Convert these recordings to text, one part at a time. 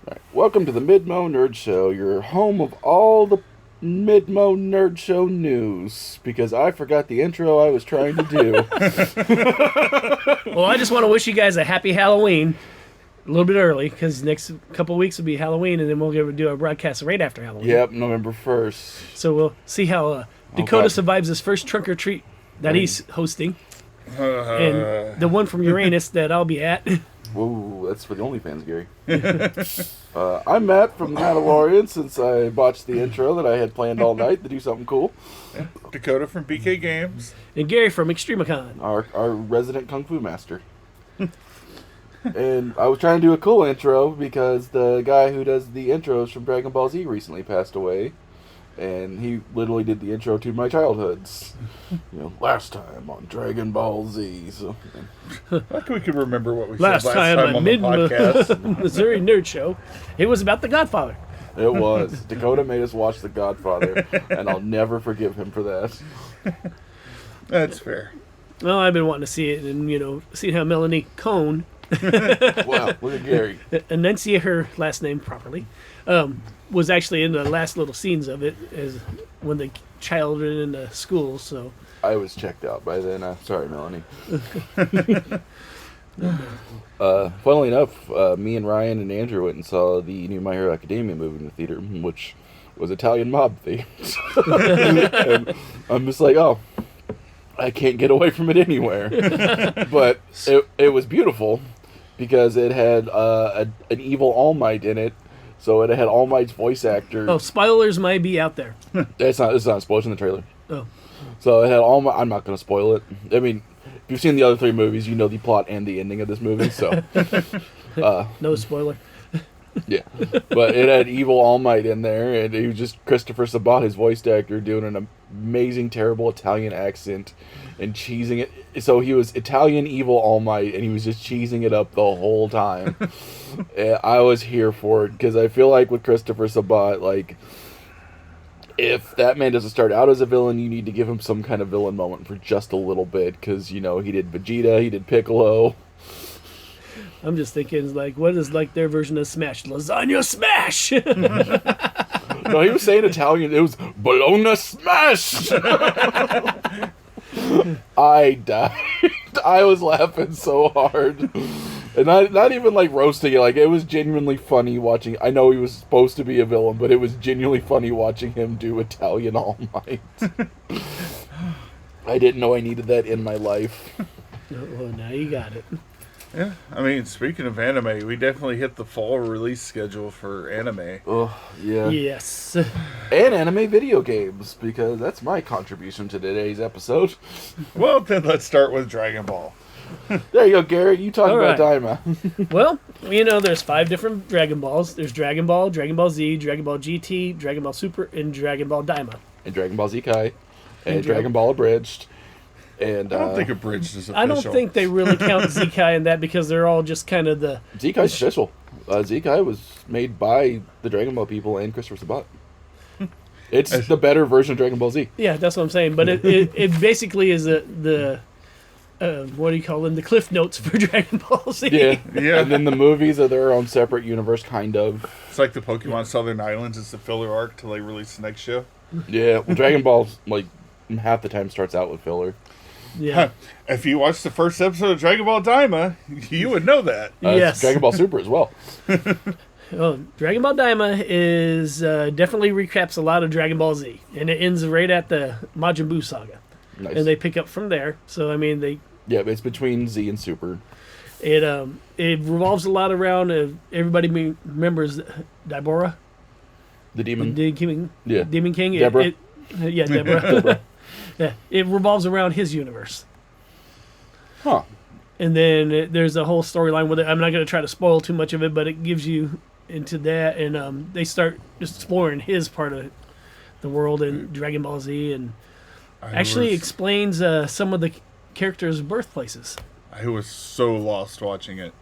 Right. Welcome to the Midmo Nerd Show, your home of all the Midmo Nerd Show news. Because I forgot the intro I was trying to do. Well, I just want to wish you guys a happy Halloween. A little bit early, because next couple of weeks will be Halloween, and then we'll do our broadcast right after Halloween. Yep, November 1st. So we'll see how Dakota God. survives his first trunk or treat that he's hosting. And the one from Uranus that I'll be at. Whoa, that's for the OnlyFans, Gary. I'm Matt from The Mandalorian, since I botched the intro that I had planned all night to do something cool. Dakota from BK Games. And Gary from Extremicon. Our resident Kung Fu master. And I was trying to do a cool intro because the guy who does the intros from Dragon Ball Z recently passed away. And he literally did the intro to my childhoods. Last time on Dragon Ball Z. So, Like we could remember what we Last said time on the podcast. Missouri Nerd Show, it was about The Godfather. it was. Dakota made us watch The Godfather, and I'll never forgive him for that. That's fair. Well, I've been wanting to see it, and, see how Melanie Cohn Wow, look at Gary. enunciate her last name properly, was actually in the last little scenes of it as when the child went in the school. So I was checked out by then. Sorry, Melanie. Funnily enough, me and Ryan and Andrew went and saw the new My Hero Academia movie in the theater, which was Italian mob themed. And I'm just like, oh, I can't get away from it anywhere. But it was beautiful because it had an evil All Might in it. So it had All Might's voice actor. spoilers might be out there. It's not spoilers in the trailer. Oh, So it had All Might. I'm not going to spoil it. I mean, if you've seen the other three movies, you know the plot and the ending of this movie. So no spoiler. yeah, but it had evil All Might in there, and he was just Christopher Sabat, his voice actor, doing an amazing, terrible Italian accent and cheesing it. So he was Italian evil All Might, and he was just cheesing it up the whole time. And I was here for it because I feel like with Christopher Sabat, like, if that man doesn't start out as a villain, you need to give him some kind of villain moment for just a little bit, because he did Vegeta, he did Piccolo. I'm just thinking, what is their version of Smash? Lasagna Smash! No, he was saying Italian. It was Bologna Smash. I died. I was laughing so hard, and not even roasting it. It was genuinely funny watching. I know he was supposed to be a villain, but it was genuinely funny watching him do Italian All Might. I didn't know I needed that in my life. Well, now you got it. Yeah. I mean, speaking of anime, we definitely hit the fall release schedule for anime. Oh yeah. Yes. And anime video games, because that's my contribution to today's episode. Well, then let's start with Dragon Ball. There you go, Gary. You talk All about right. Daima. Well, there's 5 different Dragon Balls. There's Dragon Ball Z, Dragon Ball GT, Dragon Ball Super, and Dragon Ball Daima. And Dragon Ball Z Kai. And And Dragon Ball Abridged. And I don't think Abridged is official. I don't think they really count Zekai in that because they're all just kind of the... Z Kai's official. Z Kai was made by the Dragon Ball people and Christopher Sabat. It's the better version of Dragon Ball Z. Yeah, that's what I'm saying. But it basically is the what do you call them? The Cliff Notes for Dragon Ball Z. Yeah. Yeah. And then the movies are their own separate universe, kind of. It's like the Pokemon Southern Islands. It's the filler arc till they release the next show. Yeah. Well, Dragon Ball, half the time starts out with filler. Yeah. If you watched the first episode of Dragon Ball Daima, you would know that. It's Yes. Dragon Ball Super as well. Oh, Dragon Ball Daima is definitely recaps a lot of Dragon Ball Z, and it ends right at the Majin Buu saga, Nice. and they pick up from there. So Yeah, it's between Z and Super. it revolves a lot around everybody remembers Deborah, The demon. Yeah. Demon King. Deborah. Yeah, Deborah. Yeah, it revolves around his universe. Huh. And then there's a whole storyline with it. I'm not going to try to spoil too much of it, but it gives you into that, and they start just exploring his part of the world in Dragon Ball Z, and actually explains some of the characters' birthplaces. I was so lost watching it.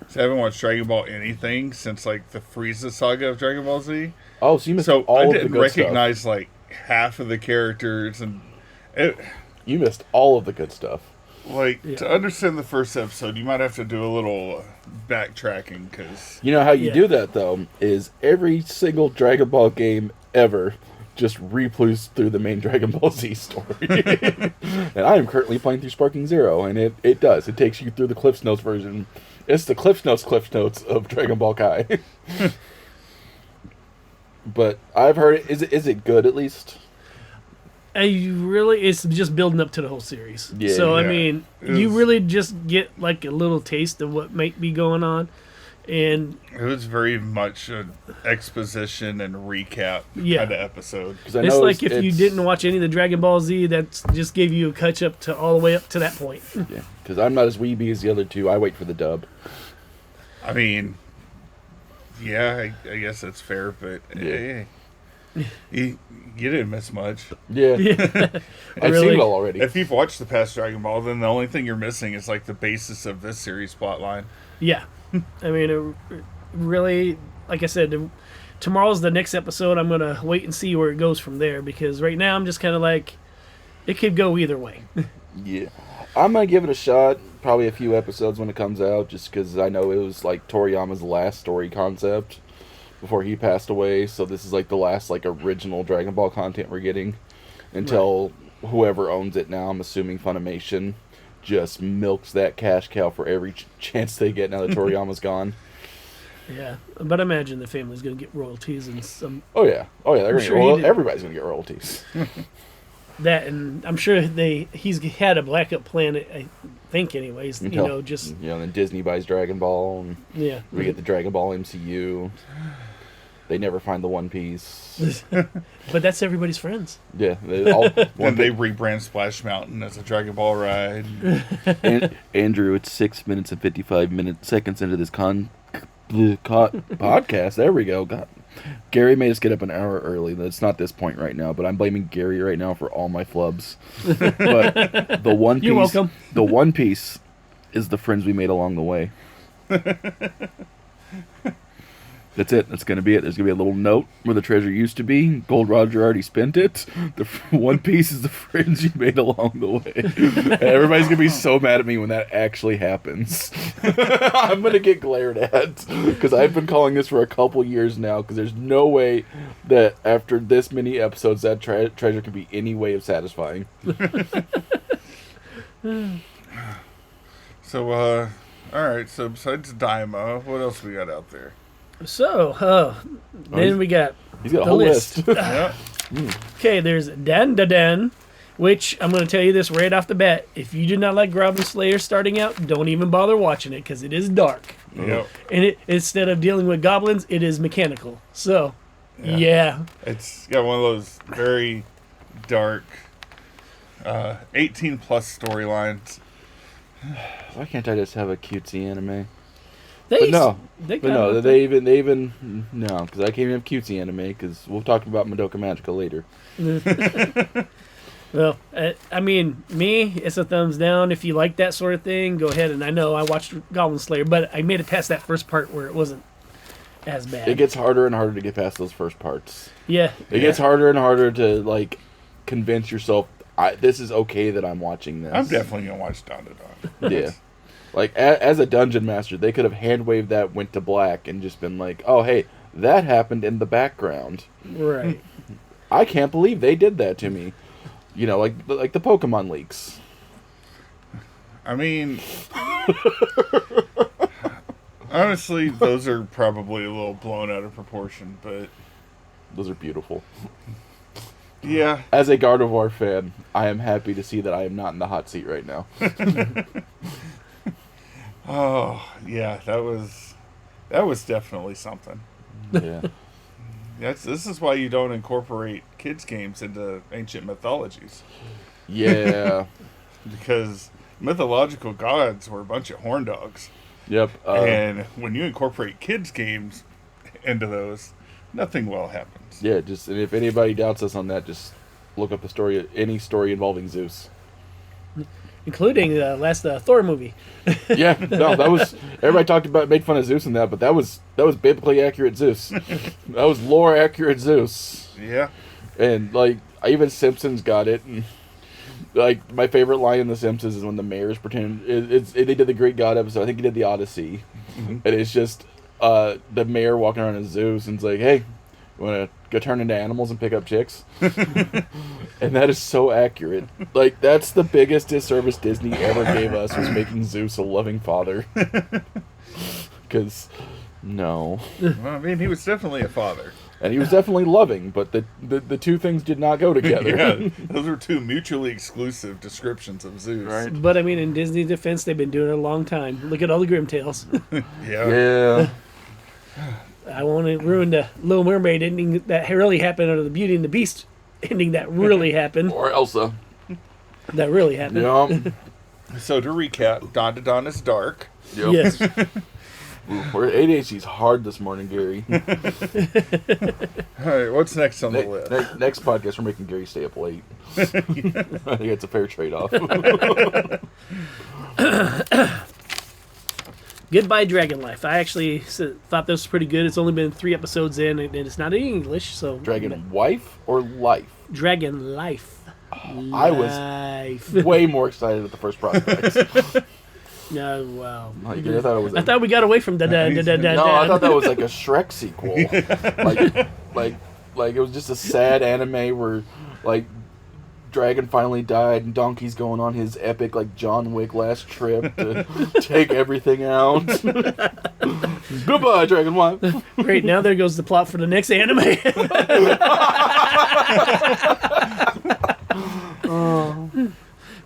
So I haven't watched Dragon Ball anything since the Frieza saga of Dragon Ball Z. Oh, so you missed So all I of the didn't good recognize stuff. half of the characters, and it, You missed all of the good stuff. like, Yeah. to understand the first episode, you might have to do a little backtracking, because You know how you Yeah. do that, though, is every single Dragon Ball game ever just replays through the main Dragon Ball Z story. And I am currently playing through Sparking Zero, and it does. It takes you through the Cliffs Notes version. It's the Cliffs Notes of Dragon Ball Kai. But I've heard it. Is it good, at least? It's just building up to the whole series. Yeah. So, I Yeah. mean, It you was- really just get like a little taste of what might be going on. And it was very much an exposition and recap Yeah. kind of episode. 'Cause I it's know like if you didn't watch any of the Dragon Ball Z, that just gave you a catch up to all the way up to that point. Yeah, because I'm not as weeby as the other two. I wait for the dub. I mean, yeah, I guess that's fair, but Yeah. hey, you didn't miss much. Yeah, Yeah. I've Really? seen it all already. If you've watched the past Dragon Ball, then the only thing you're missing is like the basis of this series plotline. Yeah. I mean, it really, like I said, tomorrow's the next episode. I'm going to wait and see where it goes from there because right now I'm just kind of like, it could go either way. Yeah, I'm gonna give it a shot. Probably a few episodes when it comes out, just because I know it was like Toriyama's last story concept before he passed away. So this is like the last like original Dragon Ball content we're getting until whoever owns it now. I'm assuming Funimation just milks that cash cow for every chance they get now that Toriyama's gone. Yeah. But I imagine the family's going to get royalties and some Oh yeah, they're gonna sure get, he well, did. everybody's gonna get royalties. that, and I'm sure he's had a backup plan. I think, anyways. Until, You know, just and then Disney buys Dragon Ball, and yeah. we get the Dragon Ball MCU. They never find the One Piece. But that's everybody's friends. Yeah, they all When they rebrand Splash Mountain as a Dragon Ball ride. Andrew, it's 6 minutes and 55 seconds into this podcast. There we go. God. Gary made us get up an hour early. That's not this point right now, but I'm blaming Gary right now for all my flubs. But the One Piece, You're welcome. the One Piece is the friends we made along the way. That's it. That's going to be it. There's going to be a little note where the treasure used to be. Gold Roger already spent it. The One Piece is the friends you made along the way. And everybody's going to be so mad at me when that actually happens. I'm going to get glared at because I've been calling this for a couple years now because there's no way that after this many episodes that treasure can be any way of satisfying. So, all right. So besides Daima, what else we got out there? So, then we got He's got a the whole list. list. Yeah. Okay, there's Dan Da Dan, which I'm going to tell you this right off the bat. If you do not like Goblin Slayer starting out, don't even bother watching it because it is dark. Yep. And instead of dealing with goblins, it is mechanical. So, yeah. It's got one of those very dark, 18 plus storylines. Why can't I just have a cutesy anime? They But no, they But no, they even no, because I can't even have cutesy anime because we'll talk about Madoka Magica later. Well, I mean, me, it's a thumbs down. If you like that sort of thing, go ahead. And I know I watched Goblin Slayer, but I made it past that first part where it wasn't as bad. It gets harder and harder to get past those first parts. yeah. It gets harder and harder to like convince yourself this is okay that I'm watching this. I'm definitely gonna watch Dawn to Dawn. Yeah. Like as a dungeon master, they could have hand waved that went to black and just been like, "Oh, hey, that happened in the background." Right. I can't believe they did that to me. You know, like the Pokemon leaks. I mean, honestly, those are probably a little blown out of proportion, but Those are beautiful. yeah, As a Gardevoir fan, I am happy to see that I am not in the hot seat right now. oh yeah, that was definitely something. Yeah. This is why you don't incorporate kids games into ancient mythologies, Yeah. because mythological gods were a bunch of horn dogs, Yep. and when you incorporate kids games into those, nothing well happens. Yeah, and if anybody doubts us on that, just look up any story involving Zeus. Including the last Thor movie. Yeah, no, that was everybody made fun of Zeus in that, but that was biblically accurate Zeus. That was lore accurate Zeus, Yeah, and like even Simpsons got it. And Like, my favorite line in The Simpsons is when the mayor's pretending... They did the Greek God episode. I think he did the Odyssey. And it's just the mayor walking around in Zeus and it's like, hey, you want to go turn into animals and pick up chicks? And that is so accurate. Like, that's the biggest disservice Disney ever gave us, was making Zeus a loving father. Because, no. Well, I mean, he was definitely a father. And he was definitely loving, but the two things did not go together. Yeah, those were two mutually exclusive descriptions of Zeus. Right. But I mean, in Disney's defense, they've been doing it a long time. Look at all the Grimm tales. Yeah. I won't ruin the Little Mermaid ending that really happened, or the Beauty and the Beast ending that really happened. Or Elsa. That really happened. Yeah. So to recap, Dawn to Dawn is dark. Yep. Yes. We're ADHD's hard this morning, Gary. All right, what's next on the list? Next podcast, we're making Gary stay up late. I think it's a fair trade-off. Goodbye, Dragon Life. I actually thought this was pretty good. It's only been 3 episodes in, and it's not in English, so... Dragon wife or life? Dragon Life. I was Life. way more excited at the first prospect. No, wow. Like, I thought it was. I thought we got away from No, I thought that was like a Shrek sequel. like it was just a sad anime where like Dragon finally died and Donkey's going on his epic like John Wick last trip to take everything out. Goodbye, Dragon wife. Great, now there goes the plot for the next anime.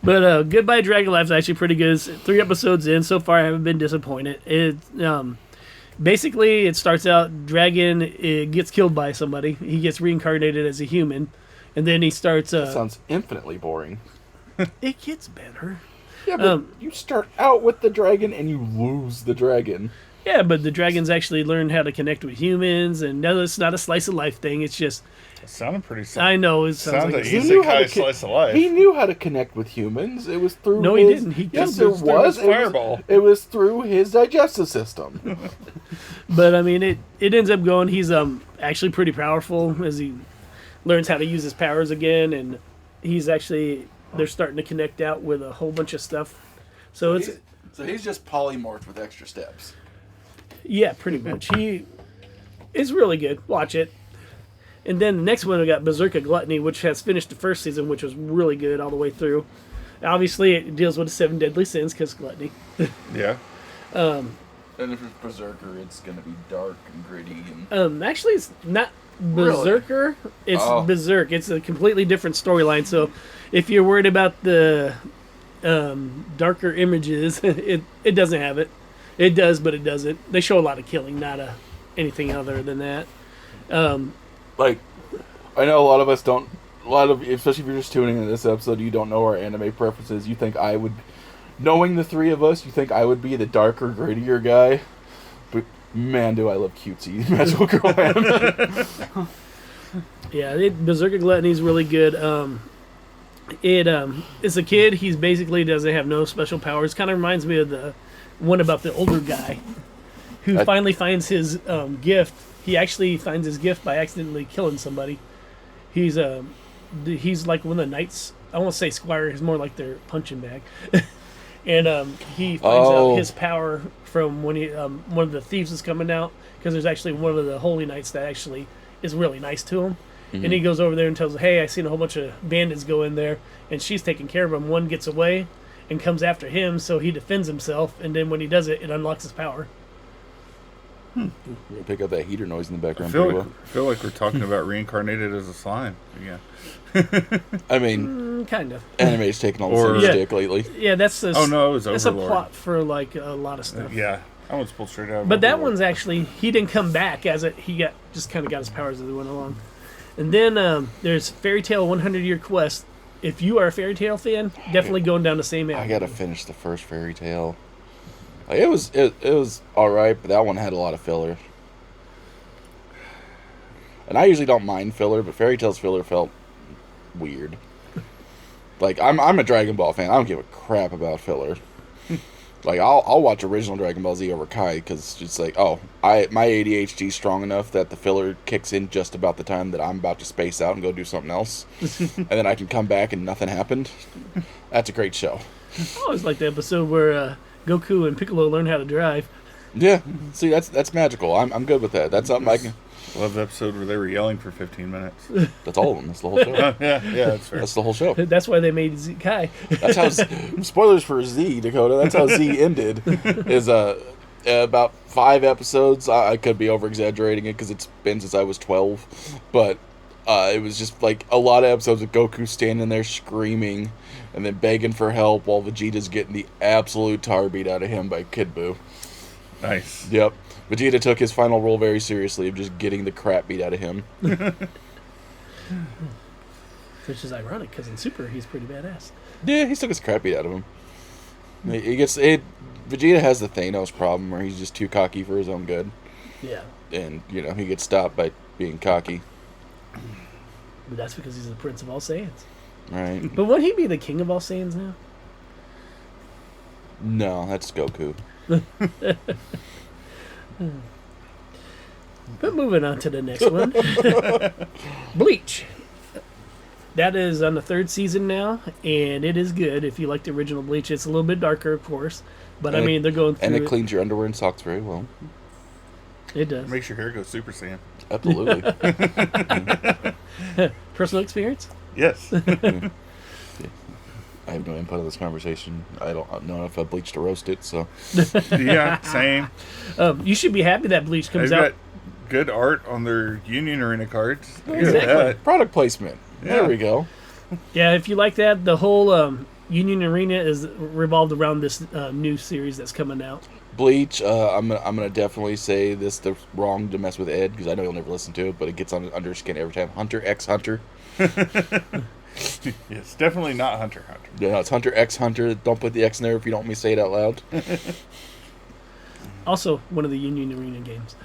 But Goodbye Dragon Life is actually pretty good. It's 3 episodes in. So far, I haven't been disappointed. Basically, it starts out, Dragon gets killed by somebody. He gets reincarnated as a human. And then he starts... That sounds infinitely boring. It gets better. Yeah, but you start out with the dragon and you lose the dragon. Yeah, but the dragons actually learn how to connect with humans. And no, it's not a slice of life thing. It's just... It sounded pretty I know, it sounds Sounds like... like He knew how to isekai slice of life. He knew how to connect with humans. It was through No, his... he didn't. He yes, killed it his- was. through his fireball. It was through his digestive system. But I mean, it ends up going. He's actually pretty powerful as he learns how to use his powers again, and he's actually they're starting to connect out with a whole bunch of stuff. So it's he's just polymorphed with extra steps. yeah, pretty much. He is really good. Watch it. And then the next one we got Berserker Gluttony, which has finished the first season, which was really good all the way through. Obviously, it deals with the 7 deadly sins because gluttony. Yeah. And if it's Berserker, it's going to be dark and gritty. And Actually, it's not Berserker. It's Berserk. It's a completely different storyline. So, if you're worried about the darker images, it doesn't have it. It does, but it doesn't. They show a lot of killing, not anything other than that. like, I know a lot of us don't. Especially if you're just tuning into this episode, you don't know our anime preferences. You think I would, knowing the 3 of us, you think I would be the darker, grittier guy. But man, do I love cutesy magical girl anime. Yeah, Berserker Gluttony is really good. It's a kid. He's basically doesn't have no special powers. Kind of reminds me of the one about the older guy who finally finds his gift. He actually finds his gift by accidentally killing somebody. He's like one of the knights. I won't say squire. He's more like their punching bag. And he finds out his power from when one of the thieves is coming out, because there's actually one of the holy knights that actually is really nice to him. Mm-hmm. And he goes over there and tells her, hey, I seen a whole bunch of bandits go in there, and she's taking care of him. One gets away and comes after him, so he defends himself, and then when he does it, it unlocks his power. You're gonna pick up that heater noise in the I background feel pretty like, well. feel like we're talking about reincarnated as a slime again. I mean, Kind of. anime's taking all the Or- same Yeah. stick lately. Yeah, that's a, Oh no, it was that's a Overlord. plot for like a lot of stuff. Yeah, I was pulled straight out. Of But that Overlord. one's actually, he didn't come back as it. He got just kind of got his powers as he went along. And then there's Fairy Tail 100 Year Quest. If you are a Fairy Tail fan, definitely going down the same avenue. I gotta finish the first Fairy Tail. Like, it was all right, but that one had a lot of filler. And I usually don't mind filler, but Fairy Tail's filler felt weird. Like, I'm a Dragon Ball fan. I don't give a crap about filler. Like I'll watch original Dragon Ball Z over Kai because it's like, oh, my ADHD is strong enough that the filler kicks in just about the time that I'm about to space out and go do something else, and then I can come back and nothing happened. That's a great show. I always like the episode where Goku and Piccolo learn how to drive. Yeah, see, that's magical. I'm good with that. That's something I can. Love the episode where they were yelling for 15 minutes. That's all of them. That's the whole show. Yeah, that's fair. That's the whole show. That's why they made Kai. That's how. Spoilers for Z, Dakota. That's how Z ended. Is about 5 episodes. I could be over exaggerating it because it's been since I was 12, but it was just like a lot of episodes of Goku standing there screaming and then begging for help while Vegeta's getting the absolute tar beat out of him by Kid Buu. Nice. Yep. Vegeta took his final role very seriously of just getting the crap beat out of him. Which is ironic because in Super he's pretty badass. Yeah, he took his crap beat out of him. Vegeta has the Thanos problem where he's just too cocky for his own good. Yeah. And, he gets stopped by being cocky. But that's because he's the Prince of all Saiyans. Right. But wouldn't he be the King of all Saiyans now? No, that's Goku. But moving on to the next one. Bleach. That is on the 3rd season now, and it is good if you like the original Bleach. It's a little bit darker, of course, but they're going through and it cleans your underwear and socks very well. It does. It makes your hair go Super Saiyan. Absolutely. Personal experience? Yes. I have no input on this conversation. I don't know if I bleached or roast it, so. Yeah, same. You should be happy that Bleach comes They've out. got good art on their Union Arena cards. Look at Exactly. that. Product placement. Yeah. There we go. Yeah, if you like that, the whole Union Arena is revolved around this new series that's coming out. Bleach, I'm gonna definitely say the wrong to mess with Ed because I know you'll never listen to it, but it gets under his skin every time. Hunter x Hunter. Yes, definitely not Hunter x Hunter. Yeah, no, it's Hunter x Hunter. Don't put the X in there if you don't want me to say it out loud. Also, one of the Union Arena games.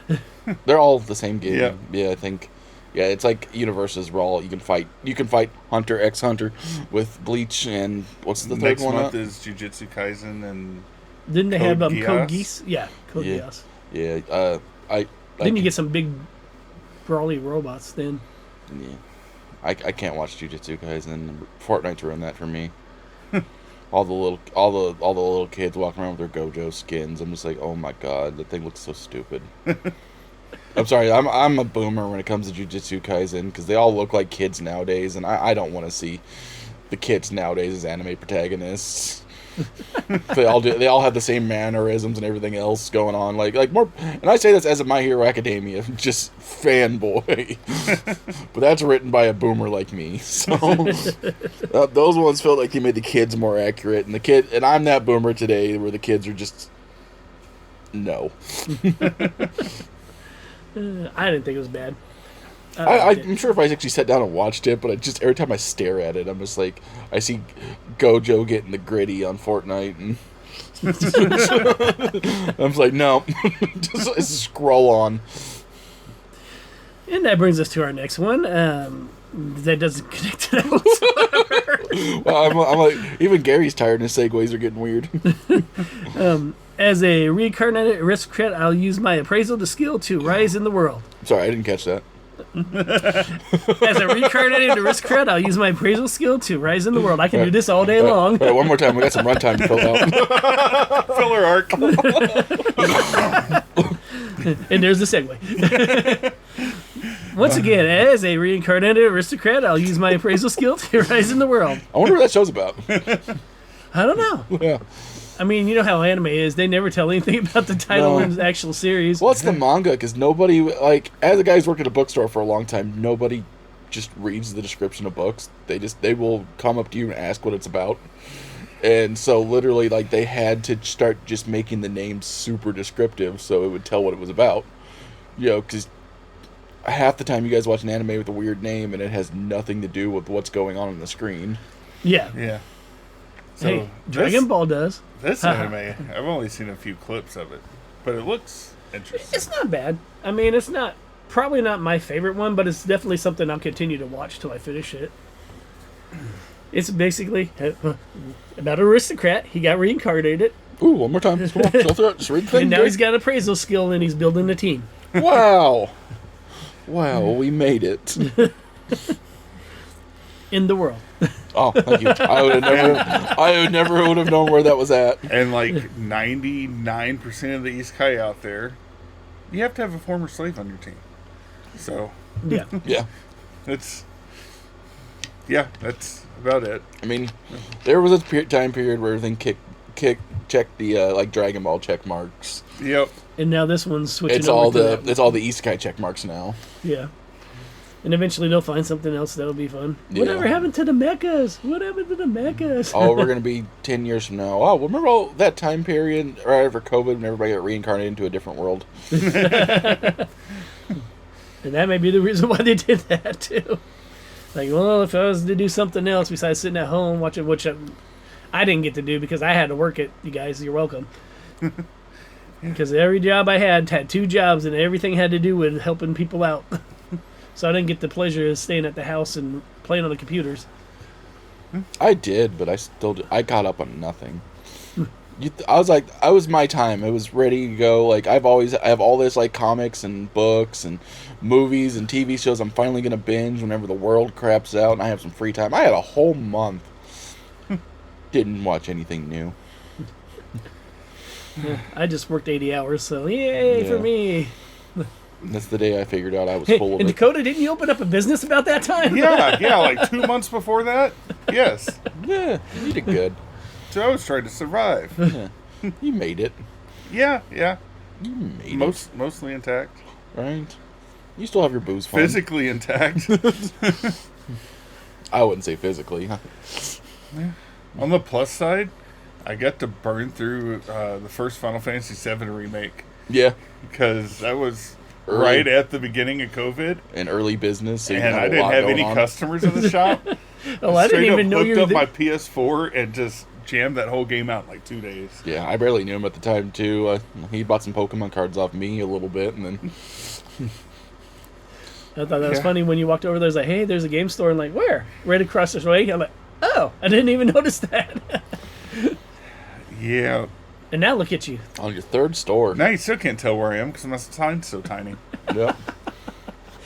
They're all the same game. Yeah. Yeah, I think. Yeah, it's like Universes Raw. You can fight Hunter x Hunter with Bleach and what's the third Next one? month is Jujutsu Kaisen and Didn't they have Code Code Geass? Geass? Yeah, Code Yeah. Geass. Yeah, Then you get some big brawly robots then. Yeah, I can't watch Jujutsu Kaisen. Fortnite's ruined that for me. all the little kids walking around with their Gojo skins. I'm just like, oh my god, that thing looks so stupid. I'm sorry, I'm a boomer when it comes to Jujutsu Kaisen because they all look like kids nowadays, and I don't want to see the kids nowadays as anime protagonists. They all have the same mannerisms and everything else going on, like more. And I say this as a My Hero Academia just fanboy, but that's written by a boomer like me. So those ones felt like they made the kids more accurate, and I'm that boomer today where the kids are just no. I didn't think it was bad. I'm sure if I actually sat down and watched it, but every time I stare at it, I'm just like, I see Gojo getting the gritty on Fortnite, and I'm just like, no, just scroll on. And that brings us to our next one. That doesn't connect to that whatsoever. Well, I'm like, even Gary's tired, and his segues are getting weird. As a reincarnated aristocrat, I'll use my appraisal skill to rise in the world. Sorry, I didn't catch that. As a reincarnated aristocrat, I'll use my appraisal skill to rise in the world. I can do this all day long. All right, one more time. We got some runtime to fill out. filler arc. And there's the segue. Once again, as a reincarnated aristocrat, I'll use my appraisal skill to rise in the world. I wonder what that show's about. I don't know. Yeah. I mean, you know how anime is. They never tell anything about the title No. in the actual series. Well, it's the manga, because nobody, like, as a guy who's worked at a bookstore for a long time, nobody just reads the description of books. They will come up to you and ask what it's about. And so, literally, like, they had to start just making the name super descriptive so it would tell what it was about. You know, because half the time you guys watch an anime with a weird name and it has nothing to do with what's going on the screen. Yeah. Yeah. So Hey, Dragon Ball does. This anime, I've only seen a few clips of it, but it looks interesting. It's not bad. I mean, it's not probably not my favorite one, but it's definitely something I'll continue to watch till I finish it. It's basically about an aristocrat. He got reincarnated, Ooh, one more time. Just, just read the thing. And now Jake. he's got appraisal skill and he's building a team Wow. Wow, we made it. in the world. Oh, thank you. I would never would have known where that was at. And like 99% of the Isekai out there, you have to have a former slave on your team. So Yeah. Yeah. that's about it. I mean, there was a time period where everything checked the like Dragon Ball check marks. Yep. And now this one's switching It's over all to the that. it's all the Isekai check marks now. Yeah. And eventually they'll find something else that'll be fun. Yeah. Whatever happened to the mechas? What happened to the mechas? Oh, we're gonna be 10 years from now. Oh, remember all that time period right after COVID when everybody got reincarnated into a different world? And that may be the reason why they did that too. Like, well, if I was to do something else besides sitting at home watching, which I didn't get to do because I had to work it. You guys, you're welcome. Because every job I had 2 jobs, and everything had to do with helping people out. So I didn't get the pleasure of staying at the house and playing on the computers. I did, but I caught up on nothing. I was my time. It was ready to go. Like I have all this like comics and books and movies and TV shows. I'm finally gonna binge whenever the world craps out and I have some free time. I had a whole month. Didn't watch anything new. I just worked 80 hours, so yay for Yeah. me. That's the day I figured out I was Hey, full of and it. Dakota, didn't you open up a business about that time? Yeah, like 2 months before that. Yes. Yeah, you did good. So I was trying to survive. Yeah. You made it. Yeah. You made it. Mostly intact. Right. You still have your booze fund. Physically intact. I wouldn't say physically. On the plus side, I got to burn through the first Final Fantasy VII remake Yeah. because that was Early. right at the beginning of COVID, An early business. So you and have I a didn't lot have going any on. customers in the shop. Oh, I didn't Straight even up know you hooked were up my PS4 and just jammed that whole game out in like 2 days. Yeah, I barely knew him at the time too. He bought some Pokemon cards off me a little bit, and then I thought that was Yeah. funny when you walked over there. It's like, hey, there's a game store. And like, where? Right across the way. I'm like, oh, I didn't even notice that. Yeah. And now look at you. on your third store. Now you still can't tell where I am because my sign's so tiny. Yep.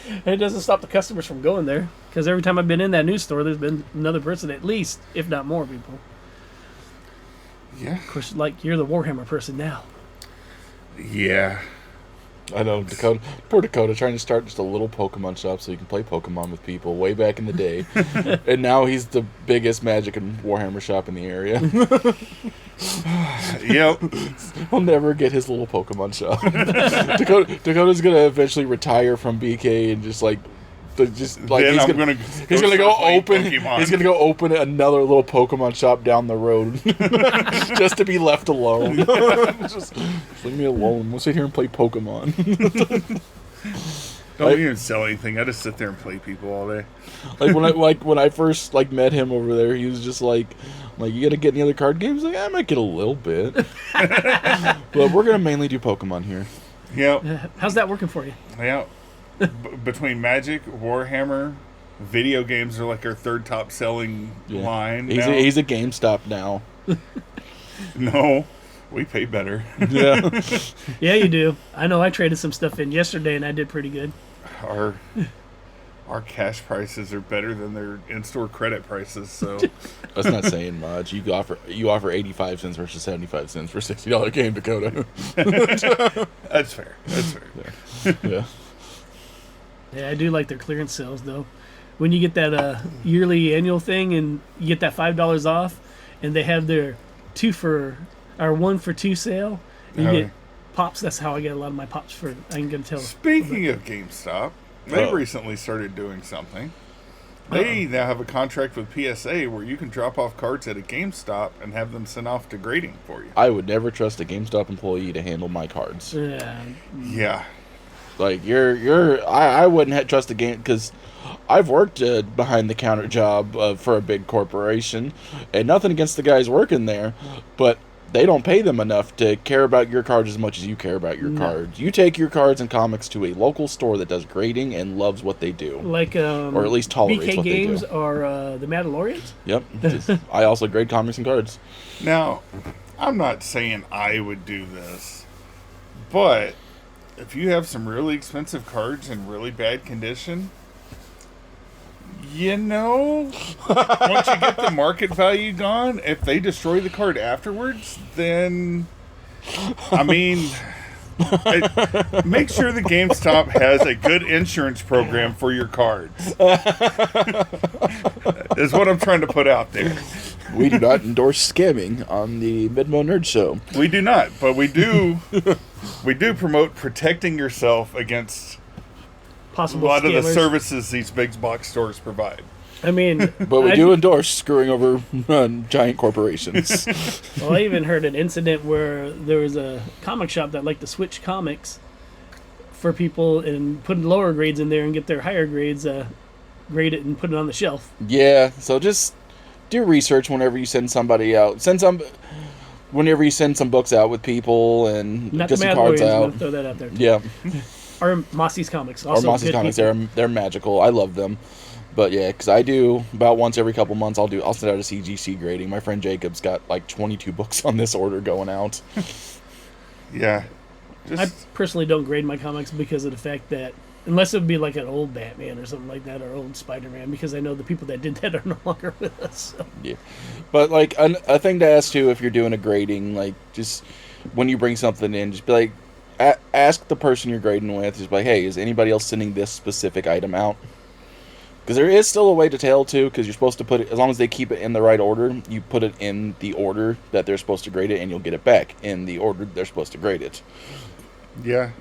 And it doesn't stop the customers from going there. Because every time I've been in that news store, there's been another person at least, if not more people. Yeah. Of course, like, you're the Warhammer person now. Yeah. I know Dakota. Poor Dakota trying to start just a little Pokemon shop so he can play Pokemon with people way back in the day, and now he's the biggest Magic and Warhammer shop in the area. Yep. He'll never get his little Pokemon shop. Dakota's gonna eventually retire from BK and just like Then he's I'm gonna he's gonna go start playing open Pokemon. he's gonna go open another little Pokemon shop down the road just to be left alone. just leave me alone. We'll sit here and play Pokemon. Don't even sell anything. I just sit there and play people all day. when I first met him over there, he was just like you gotta get any other card games? Like I might get a little bit, but we're gonna mainly do Pokemon here. Yep. How's that working for you? Yeah. Between Magic, Warhammer, video games are like our third top selling Yeah. line. He's now. he's a GameStop now. No, we pay better. Yeah. Yeah, you do. I know I traded some stuff in yesterday, and I did pretty good. Our cash prices are better than their in-store credit prices. So That's not saying much. You offer 85 cents versus 75 cents for $60 game, Dakota. that's fair. That's fair. Yeah. Yeah, I do like their clearance sales, though. When you get that yearly annual thing and you get that $5 off, and they have their 1 for 2 sale, you Oh. get pops. That's how I get a lot of my pops for. I'm gonna tell. Speaking of GameStop, they Oh. recently started doing something. They now have a contract with PSA where you can drop off cards at a GameStop and have them sent off to grading for you. I would never trust a GameStop employee to handle my cards. Yeah. Like I wouldn't trust a game because I've worked a behind the counter job for a big corporation, and nothing against the guys working there, but they don't pay them enough to care about your cards as much as you care about your cards. You take your cards and comics to a local store that does grading and loves what they do, Like or at least tolerates BK what Games they do. or the Mandalorians. Yep. I also grade comics and cards. Now, I'm not saying I would do this, but if you have some really expensive cards in really bad condition, once you get the market value gone, if they destroy the card afterwards, then, I mean, make sure the GameStop has a good insurance program for your cards. Is what I'm trying to put out there. We do not endorse scamming on the Midmo Nerd Show. We do not, but we do promote protecting yourself against a Possible lot of the scammers. services these big box stores provide. I mean, But we do endorse screwing over giant corporations. Well, I even heard an incident where there was a comic shop that liked to switch comics for people and put lower grades in there and get their higher grades graded and put it on the shelf. Yeah, so just do research whenever you send somebody out. Whenever you send some books out with people and Not get the some Mad cards Warriors, I'm out. gonna throw that out there. Yeah, Or Mossy's Comics. or Also Moss's good Comics. people. They're magical. I love them. But yeah, because I do about once every couple months. I'll send out a CGC grading. My friend Jacob's got like 22 books on this order going out. Yeah. I personally don't grade my comics because of the fact that, unless it would be like an old Batman or something like that, or old Spider-Man, because I know the people that did that are no longer with us. So. Yeah, but like a thing to ask too, if you're doing a grading, like just when you bring something in, just be like, ask the person you're grading with, just be like, hey, is anybody else sending this specific item out? Because there is still a way to tell too, because you're supposed to put it, as long as they keep it in the right order, you put it in the order that they're supposed to grade it, and you'll get it back in the order they're supposed to grade it. Yeah.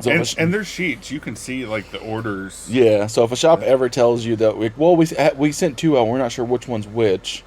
So And there's sheets. You can see, like, the orders. yeah, so if a shop ever tells you that, we sent two out, we're not sure which one's which,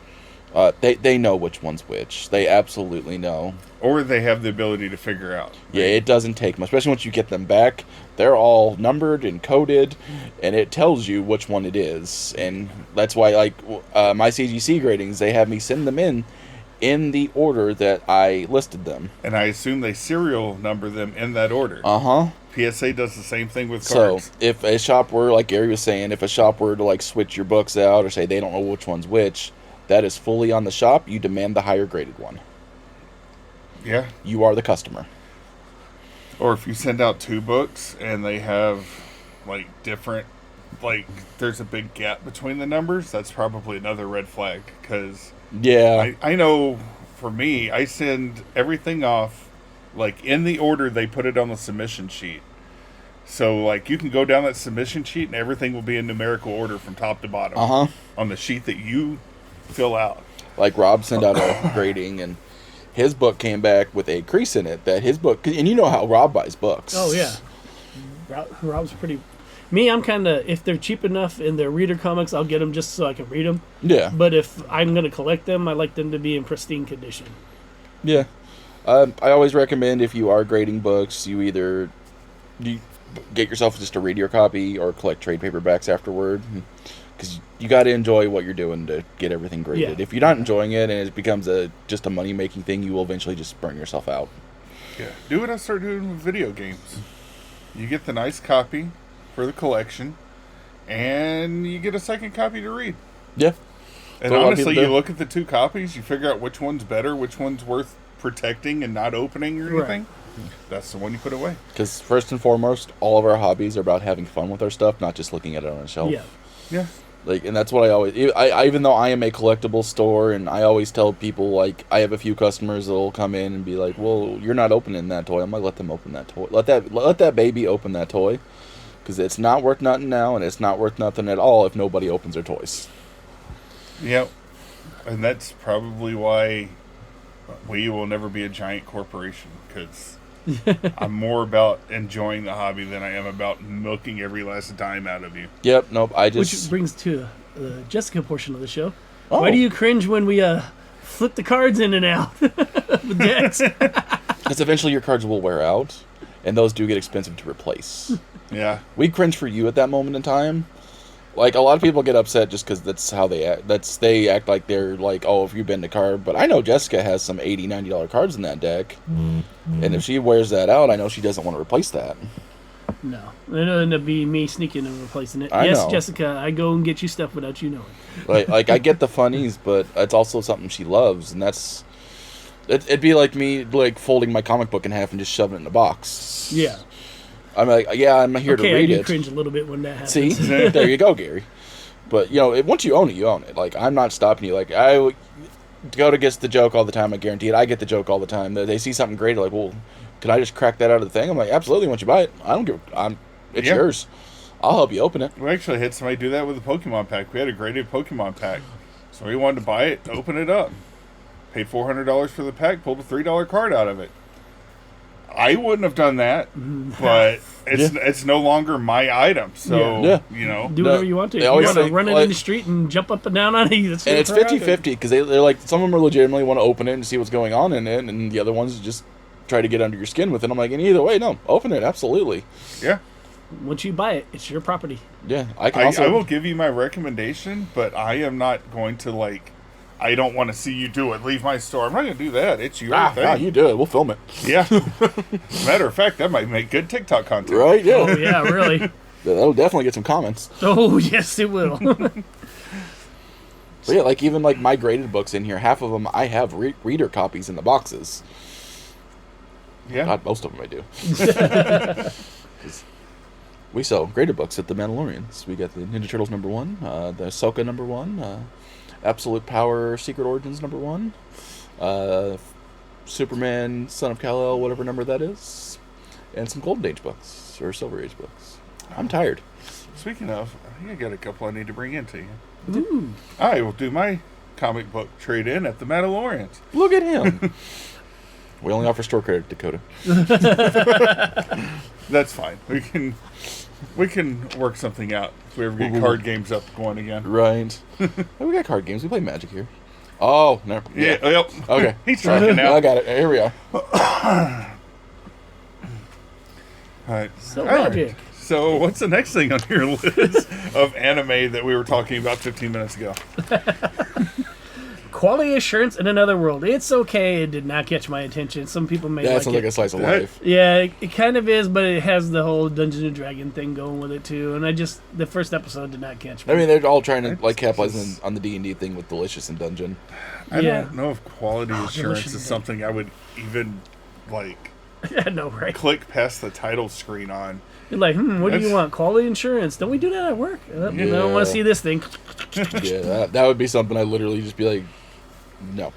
they know which one's which. They absolutely know. Or they have the ability to figure out. Yeah, it doesn't take much, especially once you get them back. They're all numbered and coded, and it tells you which one it is. And that's why, like, my CGC gradings, they have me send them in the order that I listed them. And I assume they serial number them in that order. Uh-huh. PSA does the same thing with So, cards. if a shop were, like Gary was saying, if a shop were to, like, switch your books out or say they don't know which one's which, that is fully on the shop. You demand the higher graded one. Yeah. You are the customer. Or if you send out two books and they have, like, different, like, there's a big gap between the numbers, that's probably another red flag. Because Yeah. I know, for me, I send everything off, like, in the order they put it on the submission sheet. So, like, you can go down that submission sheet and everything will be in numerical order from top to bottom. Uh-huh. On the sheet that you fill out. Like Rob sent out a grading, and his book came back with a crease in it. That his book, and you know how Rob buys books. Oh, yeah. Rob's pretty... Me, I'm kind of... If they're cheap enough and they're reader comics, I'll get them just so I can read them. Yeah. But if I'm going to collect them, I like them to be in pristine condition. Yeah. I always recommend if you are grading books, you either get yourself just a reader copy or collect trade paperbacks afterward. Because you got to enjoy what you're doing to get everything graded. Yeah. If you're not enjoying it and it becomes just a money-making thing, you will eventually just burn yourself out. Yeah. Do what I started doing with video games. You get the nice copy for the collection, and you get a second copy to read. Yeah. And That's what a lot of honestly, people you do. look at the two copies, you figure out which one's better, which one's worth protecting and not opening or Right. anything. That's the one you put away. Because first and foremost, all of our hobbies are about having fun with our stuff, not just looking at it on a shelf. Yeah. Yeah. Like, and that's what I always. Even though I am a collectible store, and I always tell people, like, I have a few customers that'll come in and be like, "Well, you're not opening that toy." I'm like, "Let them open that toy. Let that baby open that toy, because it's not worth nothing now, and it's not worth nothing at all if nobody opens their toys." Yep. And that's probably why we will never be a giant corporation, because I'm more about enjoying the hobby than I am about milking every last dime out of you. Yep. Nope. I Which just. brings to the Jessica portion of the show. Oh. Why do you cringe when we flip the cards in and out with decks? Because eventually your cards will wear out, and those do get expensive to replace. Yeah. We cringe for you at that moment in time. Like, a lot of people get upset just because that's how they act. They act like they're like, oh, if you've been to card. But I know Jessica has some $80, $90 cards in that deck. And if she wears that out, I know she doesn't want to replace that. No. It'll end up being me sneaking and replacing it. I Yes, know. Jessica, I go and get you stuff without you knowing. Like I get the funnies, but it's also something she loves. And that's It'd be like me like folding my comic book in half and just shoving it in a box. Yeah. I'm like, yeah, I'm here to Okay, I read do it. cringe a little bit when that happens. See, there you go, Gary. But once you own it, you own it. Like, I'm not stopping you. Like, Dakota gets the joke all the time. I guarantee it. I get the joke all the time. They see something great, like, well, can I just crack that out of the thing? I'm like, absolutely. Once you buy it, I don't give. It's Yeah. yours. I'll help you open it. We actually had somebody do that with the Pokemon pack. We had a graded Pokemon pack. So we wanted to buy it, open it up. Paid $400 for the pack, pulled a $3 card out of it. I wouldn't have done that, but it's no longer my item. So, Yeah. you know. Do whatever you want to. They If you always want to say, run it like- in the street and jump up and down on it, that's And it's your prerogative. 50-50 because they're like, some of them are legitimately want to open it and see what's going on in it, and the other ones just try to get under your skin with it. I'm like, and either way, no, open it, absolutely. Yeah. Once you buy it, it's your property. Yeah, I can also. I will give you my recommendation, but I am not going to, like, I don't want to see you do it. Leave my store. I'm not going to do that. It's your thing. you do it. We'll film it. Yeah. Matter of fact, that might make good TikTok content. Right? Yeah. Oh, yeah, really. That'll definitely get some comments. Oh, yes, it will. But yeah, like even like my graded books in here, half of them I have reader copies in the boxes. Yeah. God, most of them I do. 'Cause we sell graded books at the Mandalorians. We got the Ninja Turtles #1, the Ahsoka #1, Absolute Power Secret Origins #1, Superman Son of Kal-El, whatever number that is, and some Golden Age books or Silver Age books. I'm tired. Speaking of, I think I got a couple I need to bring in to you. Ooh. I will do my comic book trade-in at the Mandalorians. Look at him. We only offer store credit, Dakota. That's fine. We can work something out if we ever get card games up going again. Right. Hey, we got card games. We play Magic here. Oh, no. Yeah. Yep. Okay. He's talking now. I got it. Here we are. All right. So All right. magic. So what's the next thing on your list of anime that we were talking about 15 minutes ago? Quality assurance in another world. It's okay. It did not catch my attention. Some people may That like sounds it. like a slice of That- life. Yeah, it kind of is, but it has the whole Dungeons and Dragon thing going with it too. And the first episode did not catch me. I mean, they're all trying to like capitalize on the D&D thing with Delicious and Dungeon. I Yeah. don't know if quality assurance delicious. is something I would even like I know, right? click past the title screen on. You're like, what do you That's- want? Quality insurance? Don't we do that at work? I don't want to see this thing. Yeah, that would be something I'd literally just be like, no.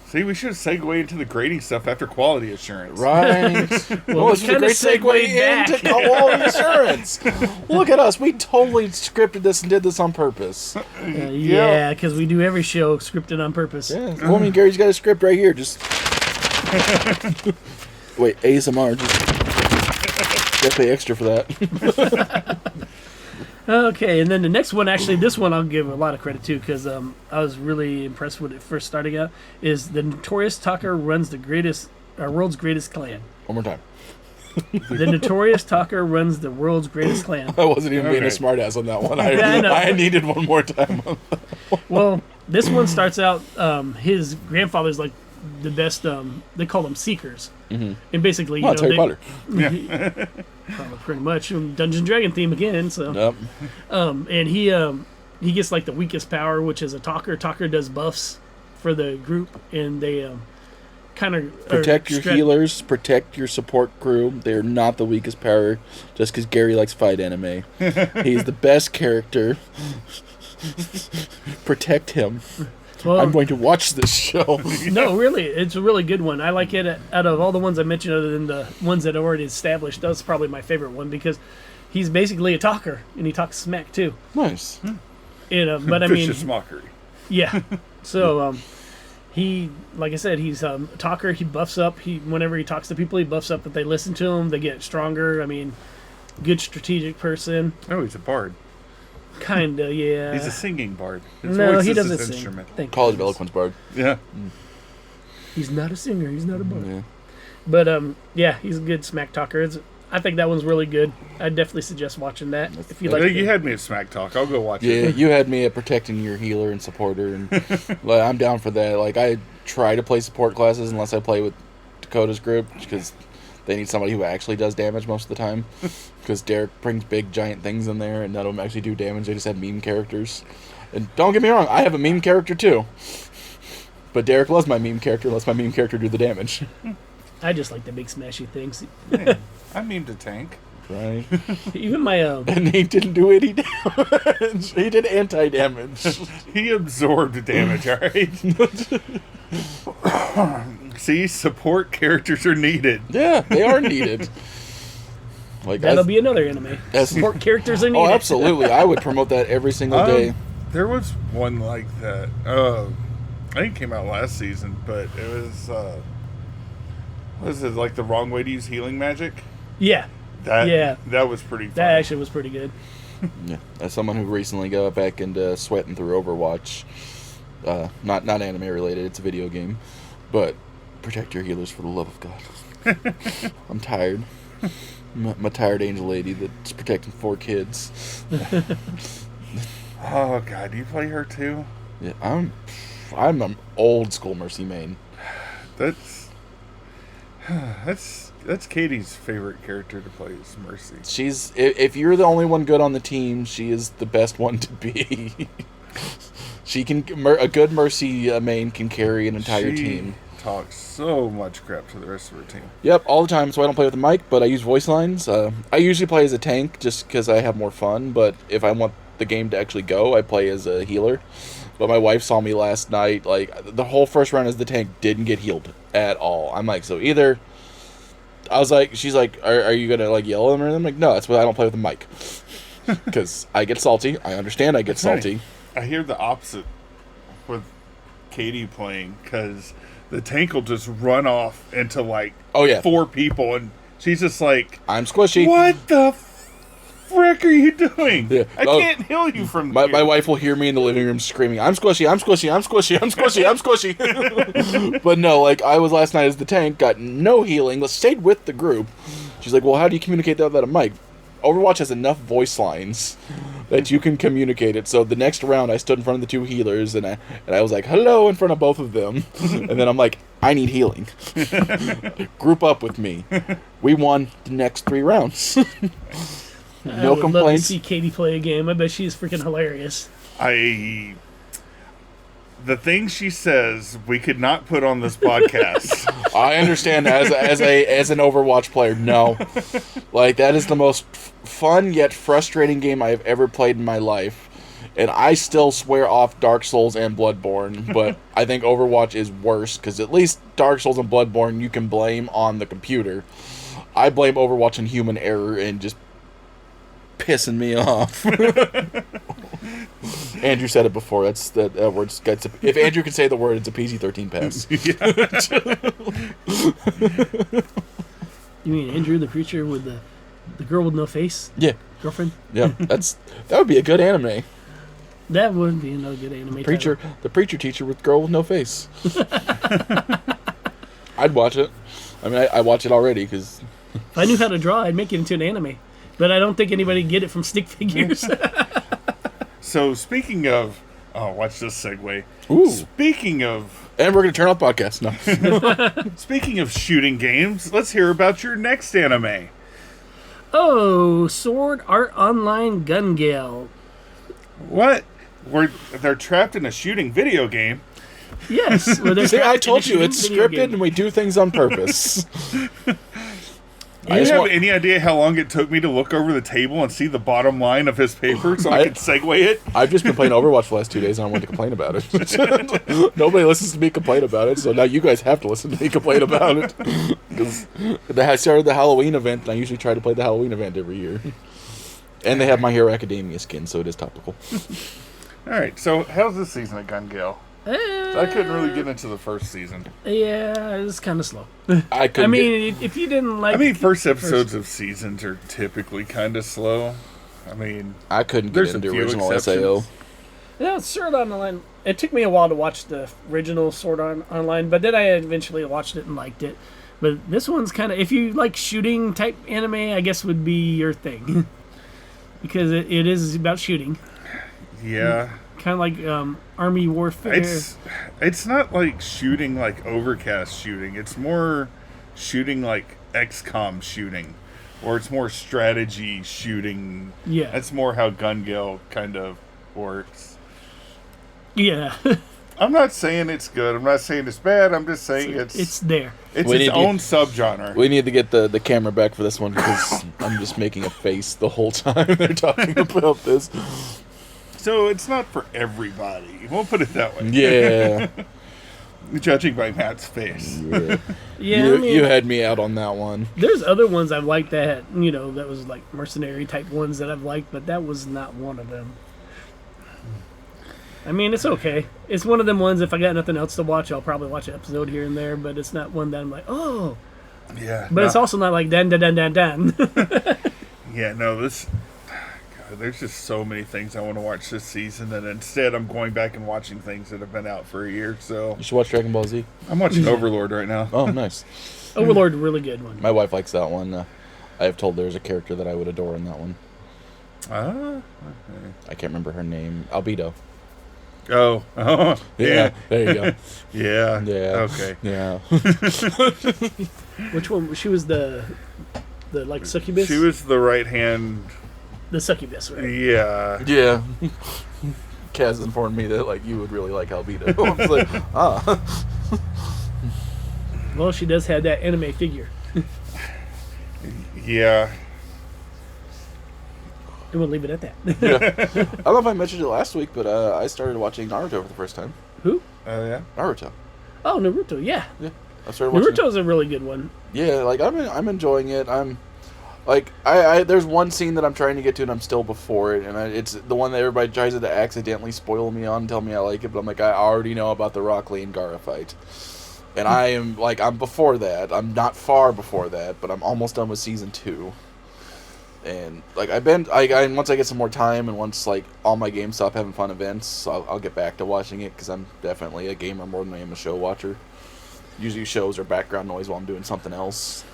See, we should segue into the grading stuff after quality assurance. Right. Well, this is a kinda great segue segued back. into quality assurance. Look at us. We totally scripted this and did this on purpose. Yeah, because we do every show scripted on purpose. Yeah. Well, I mean, Gary's got a script right here. Just wait, ASMR. Just gotta pay extra for that. Okay, and then the next one, actually, this one I'll give a lot of credit to because I was really impressed when it first started out. Is the Notorious Talker runs our world's greatest clan. One more time. The Notorious Talker runs the world's greatest clan. I wasn't even being a Okay. smartass on that one. Yeah, I know. I needed one more time. Well, this one starts out. His grandfather's like the best. They call them seekers, and basically, you Oh, it's know, Harry Potter. probably pretty much Dungeons and Dragon theme again. So. Yep. And he gets like the weakest power, which is a talker. Talker does buffs for the group, and they kind of Protect your healers, protect your support crew. They're not the weakest power just because Gary likes fight anime. He's the best character. Protect him. Well, I'm going to watch this show. no, really, it's a really good one. I like it. Out of all the ones I mentioned, other than the ones that are already established, that's probably my favorite one because he's basically a talker, and he talks smack too. Nice. And, but I mean, Vicious mockery. yeah. So he, like I said, he's a talker. He buffs up. Whenever he talks to people, he buffs up that they listen to him. They get stronger. I mean, good strategic person. Oh, he's a bard. Kinda, yeah. He's a singing bard. His no, voice he is doesn't his sing. instrument. Thank College of goodness. Eloquence Bard. Yeah. He's not a singer. He's not a bard. Yeah. But yeah, he's a good smack talker. I think that one's really good. I definitely suggest watching that if you like. You had me at Smack Talk. I'll go watch Yeah, it. you had me at protecting your healer and supporter, and like, I'm down for that. Like, I try to play support classes unless I play with Dakota's group because they need somebody who actually does damage most of the time. Because Derek brings big giant things in there, and none of them actually do damage. They just have meme characters. And don't get me wrong, I have a meme character too. But Derek loves my meme character, lets my meme character do the damage. I just like the big smashy things. Man, I memed a tank. Right. Even my And he didn't do any damage. He did anti-damage. He absorbed damage, alright? See, support characters are needed. Yeah, they are needed. Like that'll be another anime. as- Support characters are needed. Oh, absolutely. I would promote that every single day. There was one like that. I think it came out last season, but it was what is it, like the wrong way to use healing magic? Yeah, That was pretty fun. that actually was pretty good. Yeah. As someone who recently got back into sweating through Overwatch, not anime related, it's a video game, but protect your healers for the love of God. I'm tired. I'm a tired angel lady that's protecting 4 kids. Oh god, do you play her too? Yeah, I'm an old school Mercy main. That's Katie's favorite character to play is Mercy. She's if you're the only one good on the team, she is the best one to be. She can a good Mercy main can carry an entire team. Talks so much crap to the rest of her team. Yep, all the time. So I don't play with the mic, but I use voice lines. I usually play as a tank just because I have more fun. But if I want the game to actually go, I play as a healer. But my wife saw me last night. Like the whole first round as the tank didn't get healed at all. I'm like, so either. I was like, she's like, are you gonna like yell at him or anything? I'm like, no, that's why I don't play with the mic. Because I get salty. I understand I get salty. I hear the opposite with Katie playing because the tank will just run off into like Oh yeah, 4 people and she's just like, I'm squishy. what the frick are you doing? Yeah. I Oh, can't heal you from My here. wife will hear me in the living room screaming, I'm squishy, I'm squishy, I'm squishy, I'm squishy, I'm squishy. But no, like, I was last night as the tank, got no healing, stayed with the group. She's like, well, how do you communicate that without a mic? Overwatch has enough voice lines that you can communicate it. So the next round, I stood in front of the 2 healers, and I was like, hello, in front of both of them. And then I'm like, I need healing. Group up with me. We won the next 3 rounds. I No would love to complaints. see Katie play a game. I bet she's freaking hilarious. The things she says we could not put on this podcast. I understand as an Overwatch player. No, like that is the most fun yet frustrating game I have ever played in my life, and I still swear off Dark Souls and Bloodborne. But I think Overwatch is worse because at least Dark Souls and Bloodborne you can blame on the computer. I blame Overwatch on human error and just pissing me off. Andrew said it before. That's that word's gets. If Andrew can say the word, it's a PG-13 pass. You mean Andrew, the preacher with the girl with no face? Yeah, Girlfriend? yeah. That would be a good anime. That would be another good anime Preacher, the preacher teacher with girl with no face. I'd watch it. I mean, I watch it already because If I knew how to draw, I'd make it into an anime. But I don't think anybody would get it from stick figures. So speaking of, watch this segue. Ooh. Speaking of And we're gonna turn off the podcast now. shooting games, let's hear about your next anime. Oh, Sword Art Online Gun Gale. What? They're trapped in a shooting video game. Yes. Well, they're See, I trapped in a told you shooting it's video scripted game. and we do things on purpose. Do you just have want- any idea how long it took me to look over the table and see the bottom line of his paper so I could segue it? I've just been playing Overwatch the last 2 days and I wanted to complain about it. Nobody listens to me complain about it, so now you guys have to listen to me complain about it. Because I started the Halloween event, and I usually try to play the Halloween event every year. And they have My Hero Academia skin, so it is topical. All right, so how's this season at Gun Gale? I couldn't really get into the first season. Yeah, it's kind of slow. I couldn't I mean, if you didn't like... First episodes of seasons are typically kind of slow. I mean, I couldn't get there's a into few original exceptions. SAO. Yeah, Sword Art Online. It took me a while to watch the original Sword Art Online, but then I eventually watched it and liked it. But this one's kind of... If you like shooting type anime, I guess would be your thing. Because it is about shooting. yeah. Kind of like Army Warfare. It's not like shooting like Overcast shooting. It's more shooting like XCOM shooting, or it's more strategy shooting. Yeah. That's more how Gun Gale kind of works. Yeah. I'm not saying it's good. I'm not saying it's bad. I'm just saying It's there. it's We its need to- own subgenre. We need to get the camera back for this one because I'm just making a face the whole time they're talking about this. So it's not for everybody. We'll put it that way. Yeah. Judging by Matt's face. Yeah. Yeah, you, I mean, you had me out on that one. there's other ones I've liked that that was like mercenary type ones that I've liked, but that was not one of them. I mean, it's okay. It's one of them ones. If I got nothing else to watch, I'll probably watch an episode here and there. But it's not one that I'm like, oh. Yeah. But it's also not like dan dan dan dan dan. Yeah, no, this. God, there's just so many things I want to watch this season, and instead I'm going back and watching things that have been out for a year. So You should watch Dragon Ball Z. I'm watching Overlord right now. Oh, nice. Overlord, really good one. My wife likes that one. I have told there's a character that I would adore in that one. Okay. I can't remember her name. Albedo. Oh, Yeah. There you go. yeah, Yeah. Okay. Yeah. Which one? She was the like succubus. She was the right hand. the succubus, right? Yeah. Yeah. Kaz informed me that you would really like Albedo. I was like, ah. Well, she does have that anime figure. Yeah. And we'll leave it at that. Yeah. I don't know if I mentioned it last week, but I started watching Naruto for the first time. Who? Yeah. Naruto. Oh, Naruto. Yeah, Yeah. I started watching. Naruto's a really good one. Yeah, I'm enjoying it. I'm I there's one scene that I'm trying to get to and I'm still before it, and it's the one that everybody tries to accidentally spoil me on, tell me I like it, but I'm like, I already know about the Rock Lee and Gaara fight. And I am I'm before that. I'm not far before that, but I'm almost done with season 2. And once I get some more time and once all my games stop having fun events, I'll get back to watching it because I'm definitely a gamer more than I am a show watcher. Usually shows are background noise while I'm doing something else.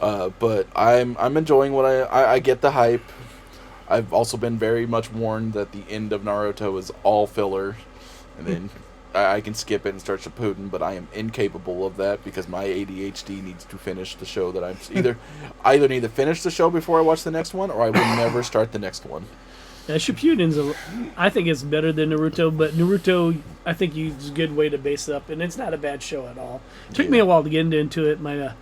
But I'm enjoying what I get the hype. I've also been very much warned that the end of Naruto is all filler, and then I can skip it and start Shippuden, but I am incapable of that because my ADHD needs to finish the show that I'm either need to finish the show before I watch the next one, or I will never start the next one. Yeah, Shippuden's I think it's better than Naruto, but Naruto I think is a good way to base it up, and it's not a bad show at all. It took me a while to get into it. My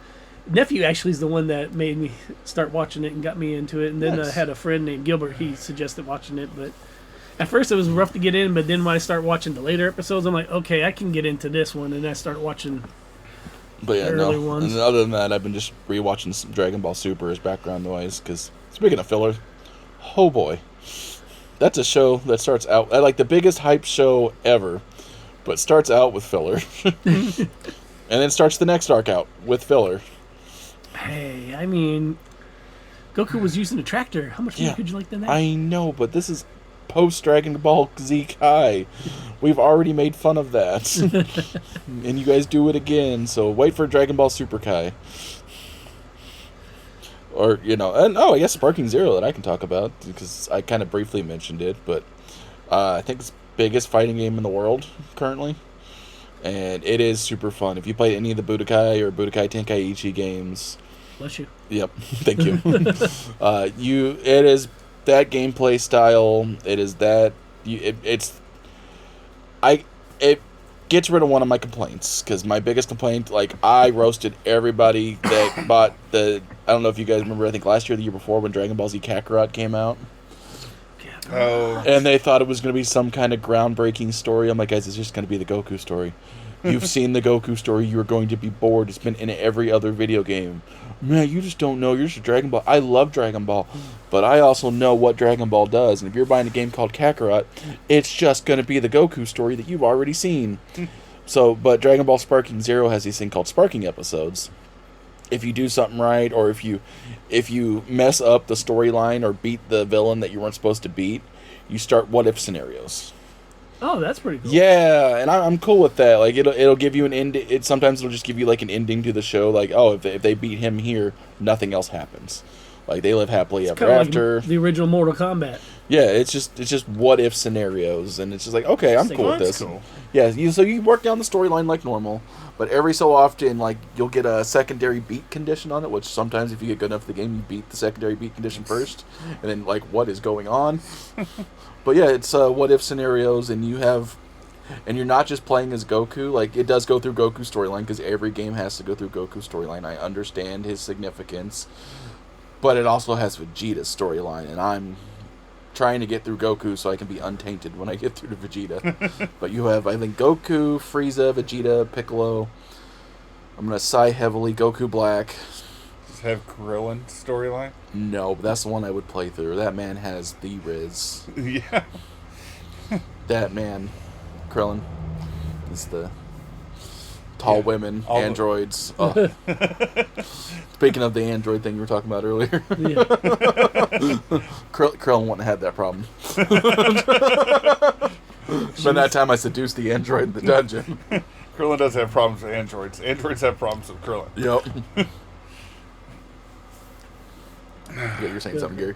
nephew actually is the one that made me start watching it and got me into it, and then Nice. I had a friend named Gilbert. He suggested watching it, but at first it was rough to get in, but then when I start watching the later episodes, I'm like, okay, I can get into this one, and I start watching. But yeah, Early no. ones. And other than that, I've been just rewatching some Dragon Ball Super as background noise. Because speaking of filler, oh boy, that's a show that starts out the biggest hype show ever, but starts out with filler, and then starts the next arc out with filler. Hey, I mean, Goku was using a tractor. How much more Yeah, could you like than that? I know, but this is post Dragon Ball Z Kai. We've already made fun of that, and you guys do it again. So wait for Dragon Ball Super Kai. Or, and I guess Sparking Zero that I can talk about, because I kind of briefly mentioned it, but I think it's the biggest fighting game in the world currently, and it is super fun. If you play any of the Budokai or Budokai Tenkaichi games, Bless you. yep, thank you. It is that gameplay style. It is that it gets rid of one of my complaints, because my biggest complaint, I roasted everybody that bought I don't know if you guys remember, I think last year or the year before, when Dragon Ball Z Kakarot came out, Oh. and they thought it was going to be some kind of groundbreaking story. I'm like, guys, it's just going to be the Goku story. You've seen the Goku story. You're going to be bored. It's been in every other video game. Man, you just don't know. You're just a Dragon Ball. I love Dragon Ball, but I also know what Dragon Ball does. And if you're buying a game called Kakarot, it's just going to be the Goku story that you've already seen. But Dragon Ball Sparking Zero has these thing called Sparking episodes. If you do something right, or if you mess up the storyline or beat the villain that you weren't supposed to beat, you start what if scenarios. Oh, that's pretty cool. Yeah, and I'm cool with that. It'll give you an end. Sometimes it'll just give you an ending to the show. If they beat him here, nothing else happens. They live happily ever Kinda after. like the original Mortal Kombat. Yeah, it's just what if scenarios, and it's just okay, I'm cool with That's this. cool. Yeah, so you work down the storyline like normal, but every so often, you'll get a secondary beat condition on it, which sometimes if you get good enough at the game, you beat the secondary beat condition first, and then what is going on. But yeah, it's what if scenarios, and you have and you're not just playing as Goku. Like, it does go through Goku's storyline, because every game has to go through Goku's storyline. I understand his significance, but it also has Vegeta's storyline, and I'm trying to get through Goku so I can be untainted when I get through to Vegeta. But you have, I think, Goku, Frieza, Vegeta, Piccolo. I'm going to sigh heavily, Goku Black. Does it have Krillin storyline? No, but that's the one I would play through. That man has the Riz. Yeah. That man, Krillin, is the tall women, All androids. Oh. Speaking of the android thing you were talking about earlier, Yeah. Krillin wouldn't have had that problem. By that time, I seduced the android in the dungeon. Krillin does have problems with androids. Androids have problems with Krillin. Yep. Yeah, you're saying something, Gary.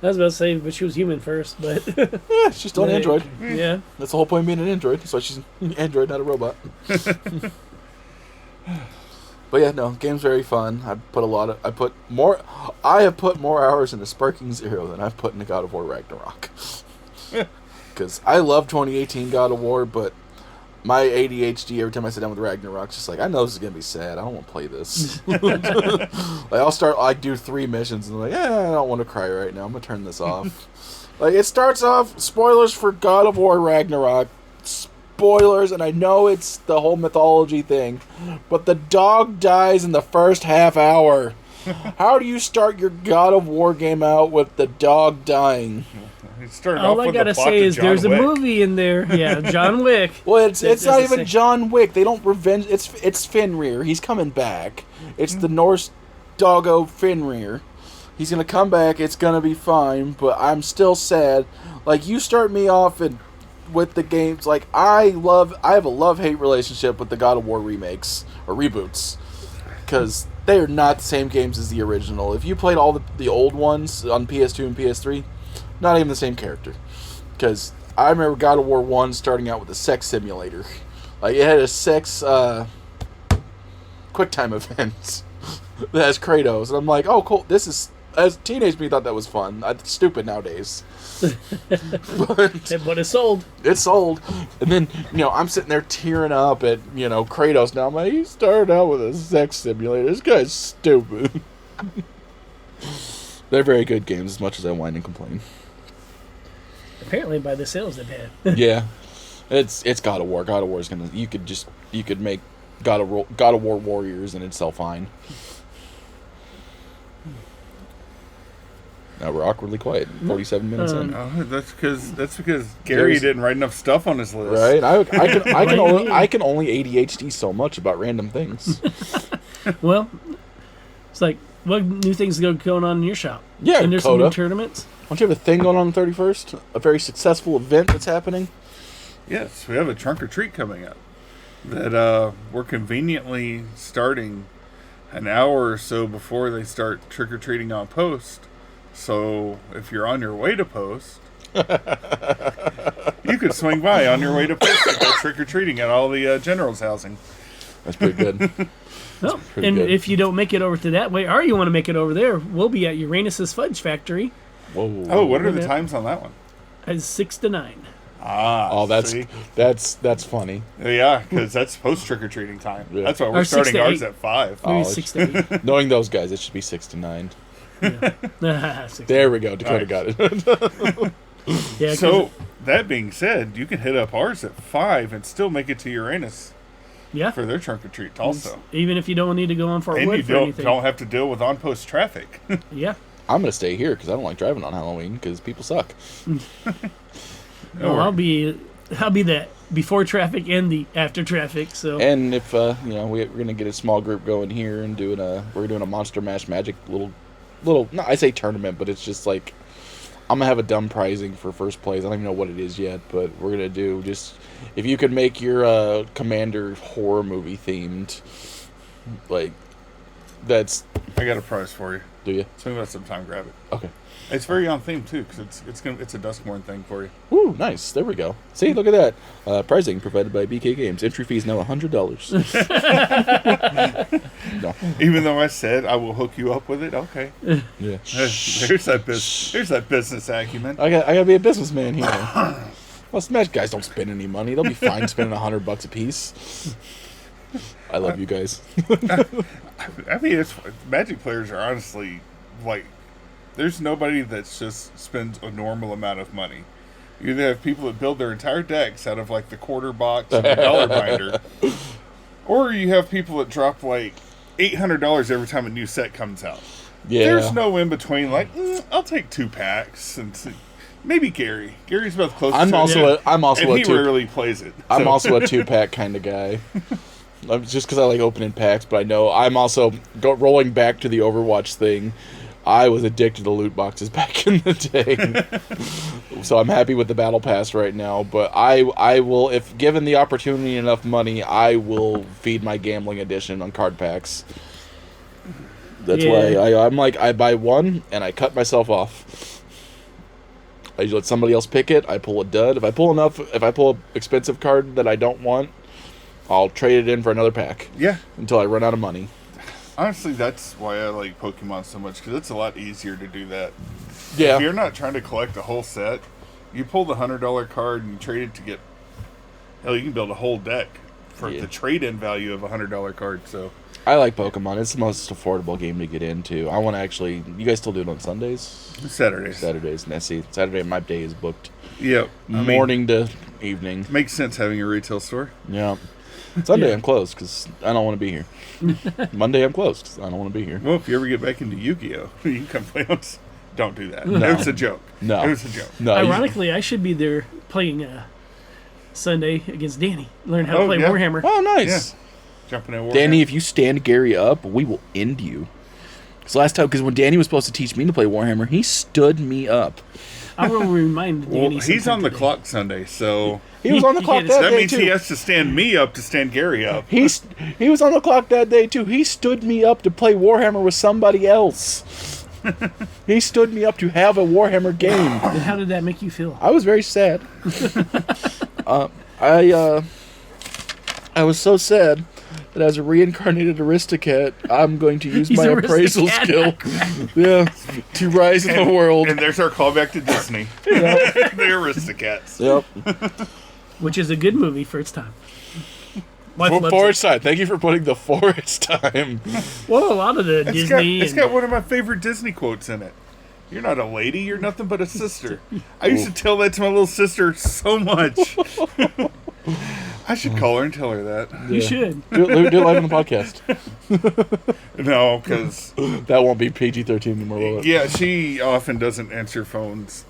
I was about to say, but she was human first, but Yeah, she's still an android. Yeah. That's the whole point of being an android. That's why she's an android, not a robot. But yeah, no, game's very fun. I have put more hours into Sparking Zero than I've put into God of War Ragnarok. Because I love 2018 God of War, but my ADHD, every time I sit down with Ragnarok, just like, I know this is going to be sad. I don't want to play this. I'll do 3 missions, and I'm like, I don't want to cry right now. I'm going to turn this off. Like, it starts off, spoilers for God of War Ragnarok. Spoilers, and I know it's the whole mythology thing, but the dog dies in the first half hour. How do you start your God of War game out with the dog dying? All I gotta say is there's a movie in there. Yeah, John Wick. Well, it's not even John Wick. They don't revenge. It's Fenrir. He's coming back. It's the Norse doggo Fenrir. He's gonna come back. It's gonna be fine. But I'm still sad. Like, you start me off with the games. Like, I have a love-hate relationship with the God of War remakes or reboots, because they are not the same games as the original. If you played all the old ones on PS2 and PS3, not even the same character. Because I remember God of War 1 starting out with a sex simulator. Like, it had a sex QuickTime event that has Kratos. And I'm like, oh, cool. This is... As teenage me, thought that was fun. It's stupid nowadays. But it's sold. It's sold. And then, I'm sitting there tearing up at, Kratos. Now I'm like, he started out with a sex simulator. This guy's stupid. They're very good games, as much as I whine and complain. Apparently by the sales they've had. Yeah. It's God of War. God of War is gonna... You could make God of War Warriors and it'd sell fine. Now we're awkwardly quiet. 47 minutes in. Oh, that's because Gary didn't write enough stuff on his list. Right? I can only ADHD so much about random things. Well, it's like, what new things going on in your shop? Yeah, and there's some new tournaments. Don't you have a thing going on the 31st? A very successful event that's happening? Yes, we have a trunk or treat coming up that we're conveniently starting an hour or so before they start trick or treating on post. So if you're on your way to post, you could swing by on your way to post and go trick or treating at all the generals' housing. That's pretty good. Well, and good. If you don't make it over to that way, or you want to make it over there, we'll be at Uranus's Fudge Factory. Whoa! Oh, what are the times on that one? It's 6 to 9. Ah, oh, that's funny. Yeah, because that's post trick or treating time. Yeah. That's why we're or starting ours at 5. Maybe 6 to 8. Knowing those guys, it should be 6 to 9. Yeah. There we go. Dakota got it. Yeah. So that being said, you can hit up ours at 5 and still make it to Uranus. Yeah. For their trunk or treat also. Even if you don't need to go on Fort and Wood you for anything. don't have to deal with on post traffic. Yeah. I'm gonna stay here because I don't like driving on Halloween because people suck. Oh, I'll be the before traffic and the after traffic. So. And if we're gonna get a small group going here and we're doing a Monster Mash Magic little, no, I say tournament, but it's just like I'm gonna have a dumb prizing for first place. I don't even know what it is yet, but we're gonna do just if you could make your commander horror movie themed, like that's. I got a prize for you. Do you? So we got some time. Grab it. Okay. It's very on theme too, because it's a Duskmorn thing for you. Ooh, nice. There we go. See, look at that. Pricing provided by BK Games. Entry fee is now $100. No. Even though I said I will hook you up with it, okay. Yeah. There's that business acumen. I gotta be a businessman here. Well, Smash guys don't spend any money. They'll be fine spending $100 a piece. I love you guys. I mean, Magic players are honestly like, there's nobody that just spends a normal amount of money. You either have people that build their entire decks out of like the quarter box and the dollar binder, or you have people that drop like $800 every time a new set comes out. Yeah. There's no in between. Like, I'll take 2 packs and see. Maybe Gary. Gary's about the closest. I'm to also it. I'm also And a he two. rarely plays it. I'm so. also a 2-pack kind of guy. Just because I like opening packs, but I know I'm also rolling back to the Overwatch thing. I was addicted to loot boxes back in the day, so I'm happy with the battle pass right now. But I will, if given the opportunity and enough money, I will feed my gambling addiction on card packs. That's why I'm like, I buy one and I cut myself off. I let somebody else pick it. I pull a dud. If I pull an expensive card that I don't want, I'll trade it in for another pack. Yeah. Until I run out of money. Honestly, that's why I like Pokemon so much, because it's a lot easier to do that. Yeah. If you're not trying to collect a whole set, you pull the $100 card and you trade it to get... Hell, you can build a whole deck for the trade-in value of a $100 card, so... I like Pokemon. It's the most affordable game to get into. I want to actually... You guys still do it on Sundays? Saturdays. And see, Saturday, my day is booked. Yep. Morning to evening. Makes sense having a retail store. Yeah. Sunday, I'm closed because I don't want to be here. Monday, I'm closed because I don't want to be here. Well, if you ever get back into Yu-Gi-Oh, you can come play on... Don't do that. No. It was a joke. No. It was a joke. No. Ironically, I should be there playing Sunday against Danny. Learn how to play Warhammer. Oh, nice. Yeah. Jumping in Warhammer. Danny, if you stand Gary up, we will end you. Because when Danny was supposed to teach me to play Warhammer, he stood me up. I will remind Danny. Well, he's on the today. clock Sunday, so... He was on the He clock can't- that That day, means too. he has to stand me up to stand Gary up. He was on the clock that day, too. He stood me up to play Warhammer with somebody else. He stood me up to have a Warhammer game. And how did that make you feel? I was very sad. I was so sad that as a reincarnated Aristocat, I'm going to use He's my an appraisal skill, Aristocrat. to rise in the world. And there's our callback to Disney. The Aristocats. Yep. Which is a good movie for its time. Wife loves Forest time. Thank you for putting the forest time. it. Well, a lot of the Disney. It's got one of my favorite Disney quotes in it. You're not a lady, you're nothing but a sister. I used to tell that to my little sister so much. I should call her and tell her that. You should. Do it live on the podcast. No, because That won't be PG-13 anymore, will it? yeah, she often doesn't answer phones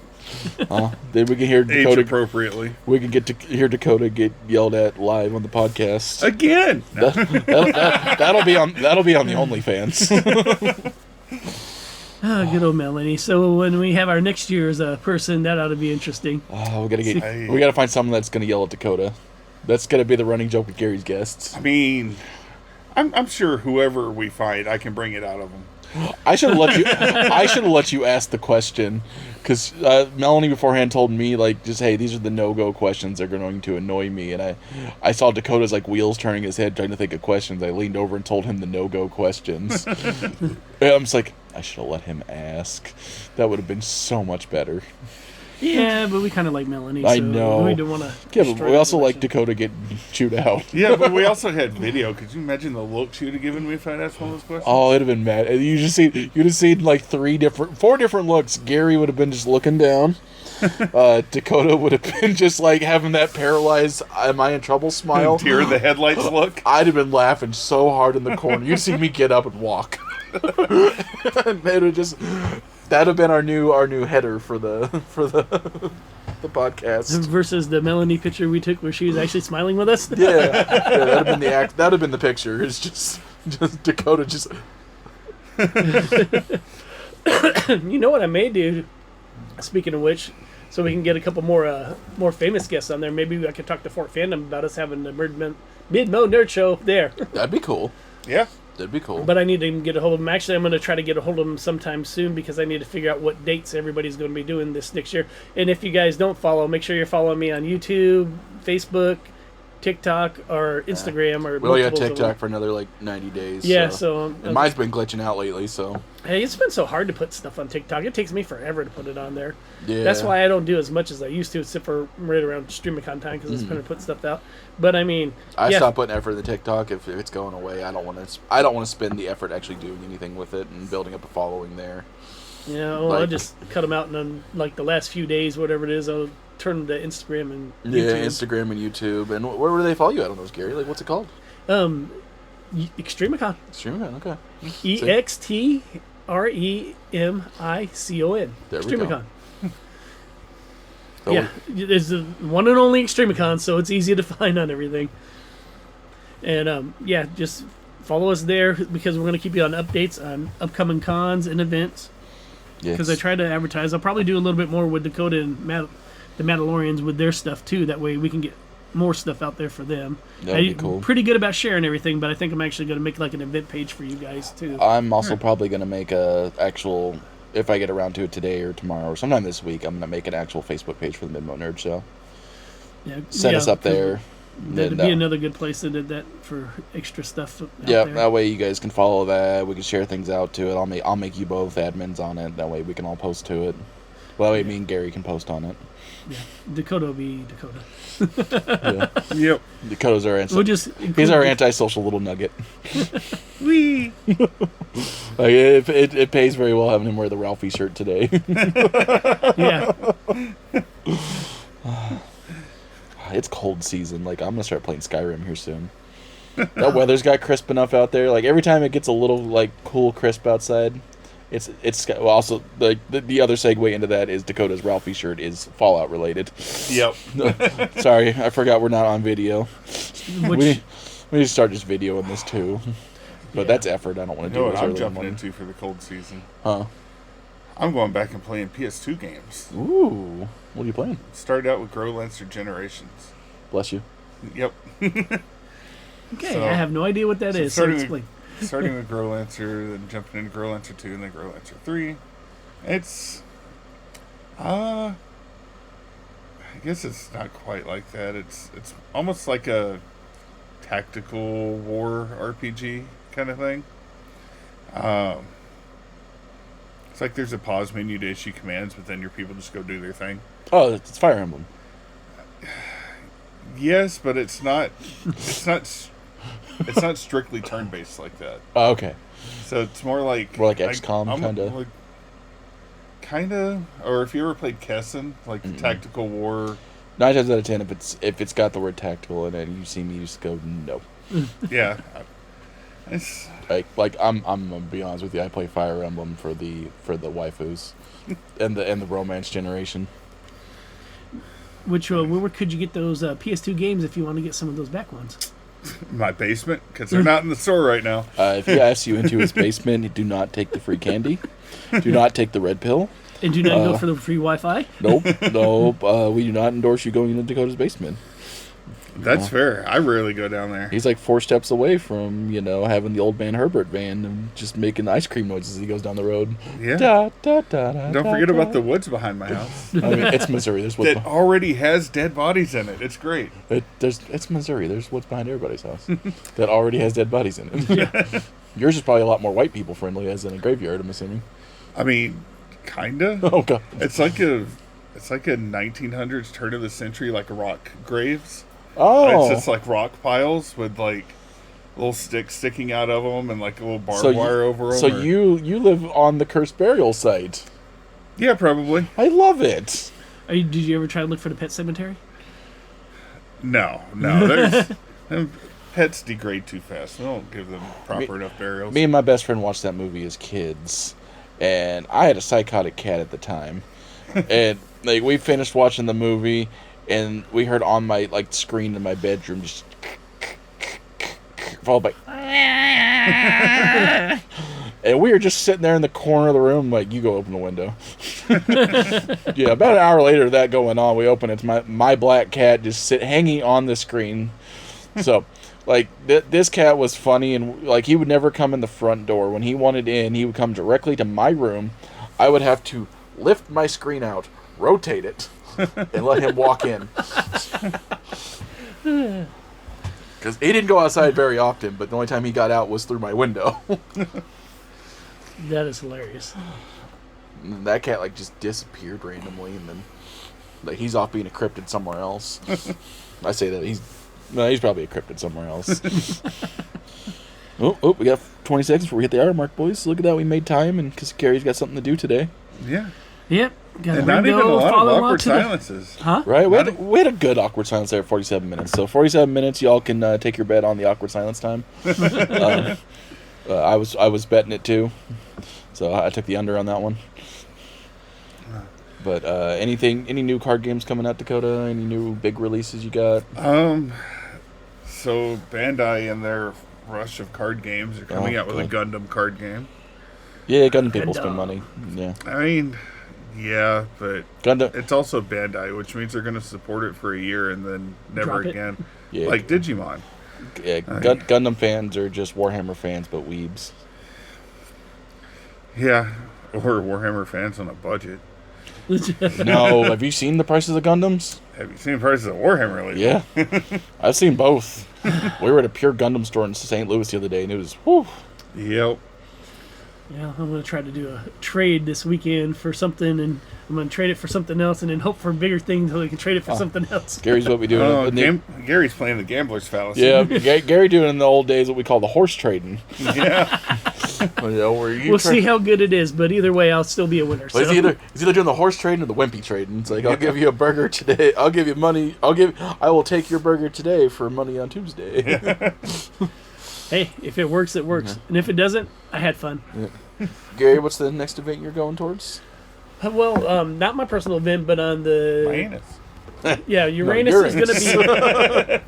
Then we can hear age Dakota. appropriately. We can get to hear Dakota get yelled at live on the podcast. Again. That'll be on the OnlyFans. Oh, good old Melanie. So when we have our next year's person, that ought to be interesting. Oh, we gotta find someone that's gonna yell at Dakota. That's gonna be the running joke with Gary's guests. I mean, I'm sure whoever we find, I can bring it out of them. I should have let you. I should have let you ask the question, because Melanie beforehand told me like, just hey, these are the no-go questions. They're going to annoy me, and I saw Dakota's like wheels turning his head trying to think of questions. I leaned over and told him the no-go questions. And I'm just like, I should have let him ask. That would have been so much better. Yeah, but we kind of like Melanie. I so know. We don't want to. Yeah, but we also like Dakota getting chewed out. Yeah, but we also had video. Could you imagine the look she would have given me if I'd asked one of those questions? Oh, it'd have been mad. You'd have seen like 4 different looks. Gary would have been just looking down. Dakota would have been just like having that paralyzed "Am I in trouble?" smile. Deer in the headlights look. I'd have been laughing so hard in the corner. You'd see me get up and walk. And it would just that'd have been our new header for the podcast. Versus the Melanie picture we took where she was actually smiling with us. Yeah, that'd have been the act. That'd have been the picture. It's just Dakota just. You know what I may do? Speaking of which, so we can get a couple more famous guests on there. Maybe I could talk to Fort Fandom about us having the Mid-Mo Nerd Show there. That'd be cool. Yeah. That'd be cool. But I need to get a hold of them. Actually, I'm going to try to get a hold of them sometime soon because I need to figure out what dates everybody's going to be doing this next year. And if you guys don't follow, make sure you're following me on YouTube, Facebook, TikTok or Instagram or We only got multiples of TikTok them. for another like 90 days. Yeah, And mine's been glitching out lately, so hey, it's been so hard to put stuff on TikTok. It takes me forever to put it on there. yeah. That's why I don't do as much as I used to, except for right around StreamCon time because it's going to put stuff out. But I mean, I yeah, stopped putting effort into TikTok. If it's going away, I don't want to spend the effort actually doing anything with it and building up a following there. yeah. Well, I'll like- just cut them out, and then like the last few days, whatever it is, I'll turn them to Instagram and Yeah, YouTube. Instagram and YouTube. And where do they follow you at on those, Gary? Like, what's it called? Extremicon. Streaming, okay. EXTREMICON. There we go. Extremicon. So Yeah, it's the one and only Extremicon, so it's easy to find on everything. And yeah, just follow us there because we're going to keep you on updates on upcoming cons and events. yes. Because I try to advertise. I'll probably do a little bit more with Dakota and the Mandalorians with their stuff too. That way we can get more stuff out there for them. That'd be cool. I'm pretty good about sharing everything, but I think I'm actually going to make like an event page for you guys too. I'm also probably going to make a actual, if I get around to it today or tomorrow or sometime this week, I'm going to make an actual Facebook page for the Midmo Nerd Show. Yeah, Set us up there. That'd Then, be another good place to do that for extra stuff. Out Yeah, there. that way you guys can follow that. We can share things out to it. I'll make you both admins on it. That way we can all post to it. Well, that way me and Gary can post on it. Dakota will be Dakota. Yeah. Yep. Dakota's our We'll just he's our antisocial little nugget. Wee. Like it pays very well having him wear the Ralphie shirt today. yeah. It's cold season. Like I'm gonna start playing Skyrim here soon. That weather's got crisp enough out there. Like every time it gets a little like cool crisp outside, it's well, also like the other segue into that is Dakota's Ralphie shirt is Fallout related. Yep. Sorry, I forgot we're not on video. Which We need to start just videoing this too. But Yeah. that's effort. I don't want You to know do what this I'm early in the jumping morning. into for the cold season? Huh? I'm going back and playing PS2 games. Ooh, what are you playing? Started out with Growlancer Generations. Bless you. Yep. okay, So- I have no idea what that so is. So starting with- explain. Starting with Growlancer, then jumping into Growlancer 2, and then Growlancer 3. It's, I guess it's not quite like that. It's almost like a tactical war RPG kind of thing. It's like there's a pause menu to issue commands, but then your people just go do their thing. Oh, it's Fire Emblem. Yes, but it's not. It's not strictly turn-based like that. Oh, okay. So it's more like XCOM, I'm- kinda? like, kinda. Or if you ever played Kessen, like the tactical war. 9 times out of 10, if it's got the word tactical in it, you see me just go no. Yeah, it's Like I'm gonna be honest with you. I play Fire Emblem for the waifus, and the romance generation. Which where could you get those PS2 games if you want to get some of those back ones? my basement because they're not in the store right now. If he asks you into his basement, do not take the free candy. Do not take the red pill. And do not go for the free Wi-Fi. Nope. We do not endorse you going into Dakota's basement. That's fair. I rarely go down there. He's like 4 steps away from, having the old man Herbert van and just making ice cream noises as he goes down the road. Yeah. Da, da, da, da, Don't da, forget da. about the woods behind my house I mean, it's Missouri. There's woods. that already has dead bodies in it. It's great. It's Missouri. There's woods behind everybody's house that already has dead bodies in it. Yours is probably a lot more white people friendly, as in a graveyard. I'm assuming. I mean, kinda. Oh god. It's like a 1900s turn of the century like rock graves. Oh. It's just like rock piles with like little sticks sticking out of them and like a little barbed So wire over them. So you live on the cursed burial site. Yeah, probably. I love it. Did you ever try to look for the pet cemetery? No. There's them pets degrade too fast. We don't give them proper enough burials. Me and my best friend watched that movie as kids, and I had a psychotic cat at the time, and like we finished watching the movie, and we heard on my screen in my bedroom just followed by, and we were just sitting there in the corner of the room like, you go open the window. Yeah, about an hour later, that going on, we open it. It's my black cat just hanging on the screen. So, this cat was funny, and he would never come in the front door. When he wanted in, he would come directly to my room. I would have to lift my screen out, rotate it, and let him walk in. Because he didn't go outside very often, but the only time he got out was through my window. That is hilarious. And that cat like just disappeared randomly, and then like he's off being a cryptid somewhere else. I say that he's probably a cryptid somewhere else. Oh, we got 20 seconds before we hit the hour mark, boys. Look at that, we made time, and because Gary's got something to do today. Yeah. Yep. Got And not even a lot of awkward to the- silences. Huh? Right, we had a good awkward silence there at 47 minutes. So 47 minutes, y'all can take your bet on the awkward silence time. I was betting it too, so I took the under on that one. But any new card games coming out, Dakota? Any new big releases you got? So Bandai and their rush of card games are coming out with a Gundam card game. Yeah, Gundam people Gundam. spend money. Yeah, I mean, yeah, but Gundam. it's also Bandai, which means they're going to support it for a year and then never Drop it. again. Yeah, Like Digimon. yeah. Gundam fans are just Warhammer fans, but weebs. Yeah, or Warhammer fans on a budget. No, have you seen the prices of Gundams? Have you seen prices of Warhammer lately? Yeah, I've seen both. We were at a pure Gundam store in St. Louis the other day, and it was whew. Yep. Yeah, I'm going to try to do a trade this weekend for something, and I'm going to trade it for something else, and then hope for bigger things so we can trade it for something else. Gary's what we do. Oh, Gary's playing the gambler's fallacy. Yeah, Gary doing in the old days what we call the horse trading. Yeah. We'll see how good it is, but either way, I'll still be a winner. Well, So. he's either doing the horse trading or the wimpy trading. It's like I'll give you a burger today. I'll give you money. I will take your burger today for money on Tuesday. Hey, if it works, it works, and if it doesn't, I had fun. Gary, what's the next event you're going towards? Well, not my personal event, but on the My anus. yeah, Uranus is going to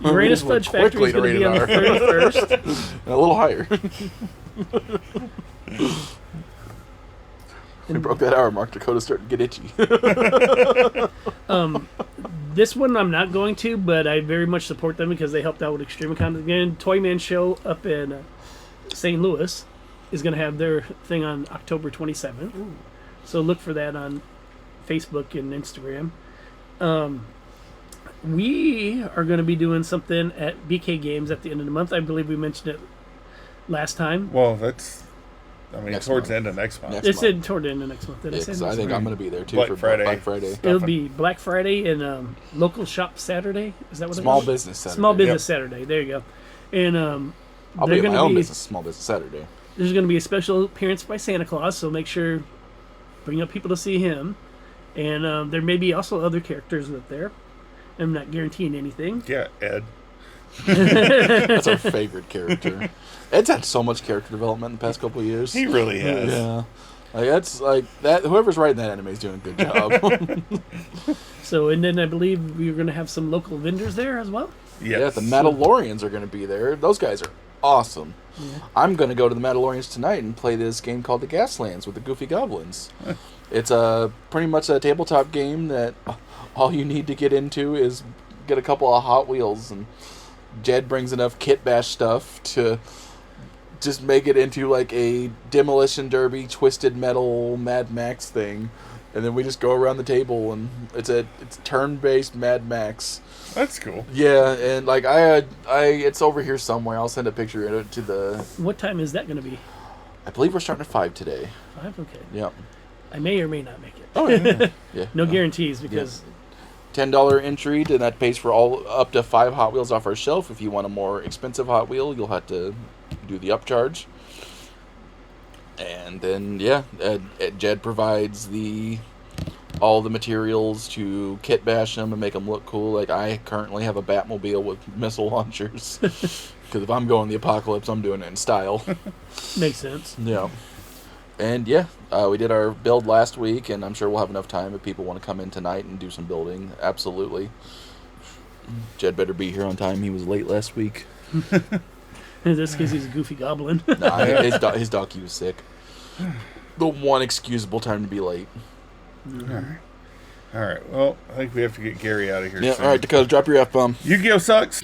be Uranus Fudge Factory is going to be on the 31st. A little higher. We broke that hour mark. Dakota's starting to get itchy. This one I'm not going to, but I very much support them because they helped out with Extreme Econ. Again, Toy Man Show up in St. Louis is going to have their thing on October 27th. So look for that on Facebook and Instagram. We are going to be doing something at BK Games at the end of the month. I believe we mentioned it last time. Well, that's... I mean, Next towards month. the end of next month. Next It said toward the end of next month. Did I Yeah, say 'cause next I think month? I'm going to be there too Black for Friday. Black Friday. It'll be Black Friday and local shop Saturday. Is that what Small it is? business Saturday. Small business Yep. Saturday. There you go. And I'll they're be at gonna my own be- business, Small Business Saturday. there's going to be a special appearance by Santa Claus, so make sure bring up people to see him. And there may be also other characters up there. I'm not guaranteeing anything. Yeah, Ed. That's our favorite character. Ed's had so much character development in the past couple of years. He really has. Yeah. Like that's like that. Whoever's writing that anime is doing a good job. So, and then I believe we're going to have some local vendors there as well. Yes. Yeah, the Mandalorians are going to be there. Those guys are awesome. Yeah. I'm going to go to the Mandalorians tonight and play this game called the Gaslands with the Goofy Goblins. It's pretty much a tabletop game that all you need to get into is get a couple of Hot Wheels, and Jed brings enough Kit Bash stuff to just make it into like a Demolition Derby, Twisted Metal, Mad Max thing. And then we just go around the table, and it's turn-based Mad Max. That's cool. Yeah, and like it's over here somewhere. I'll send a picture of it to the. What time is that going to be? I believe we're starting at 5 today. 5? Okay. Yep. I may or may not make it. Oh yeah. Yeah. No guarantees because $10 entry, and that pays for all up to 5 Hot Wheels off our shelf. If you want a more expensive Hot Wheel, you'll have to do the upcharge. And then Jed provides all the materials to kit bash them and make them look cool. Like I currently have a Batmobile with missile launchers because if I'm going the apocalypse, I'm doing it in style. makes sense. Yeah. And we did our build last week, and I'm sure we'll have enough time if people want to come in tonight and do some building. Absolutely. Jed better be here on time. He was late last week. In this case, he's a goofy goblin. Nah, his donkey was sick. The one excusable time to be late. All right. Well, I think we have to get Gary out of here. Yeah, soon. all right, Dakota, drop your F-bomb. Yu-Gi-Oh sucks.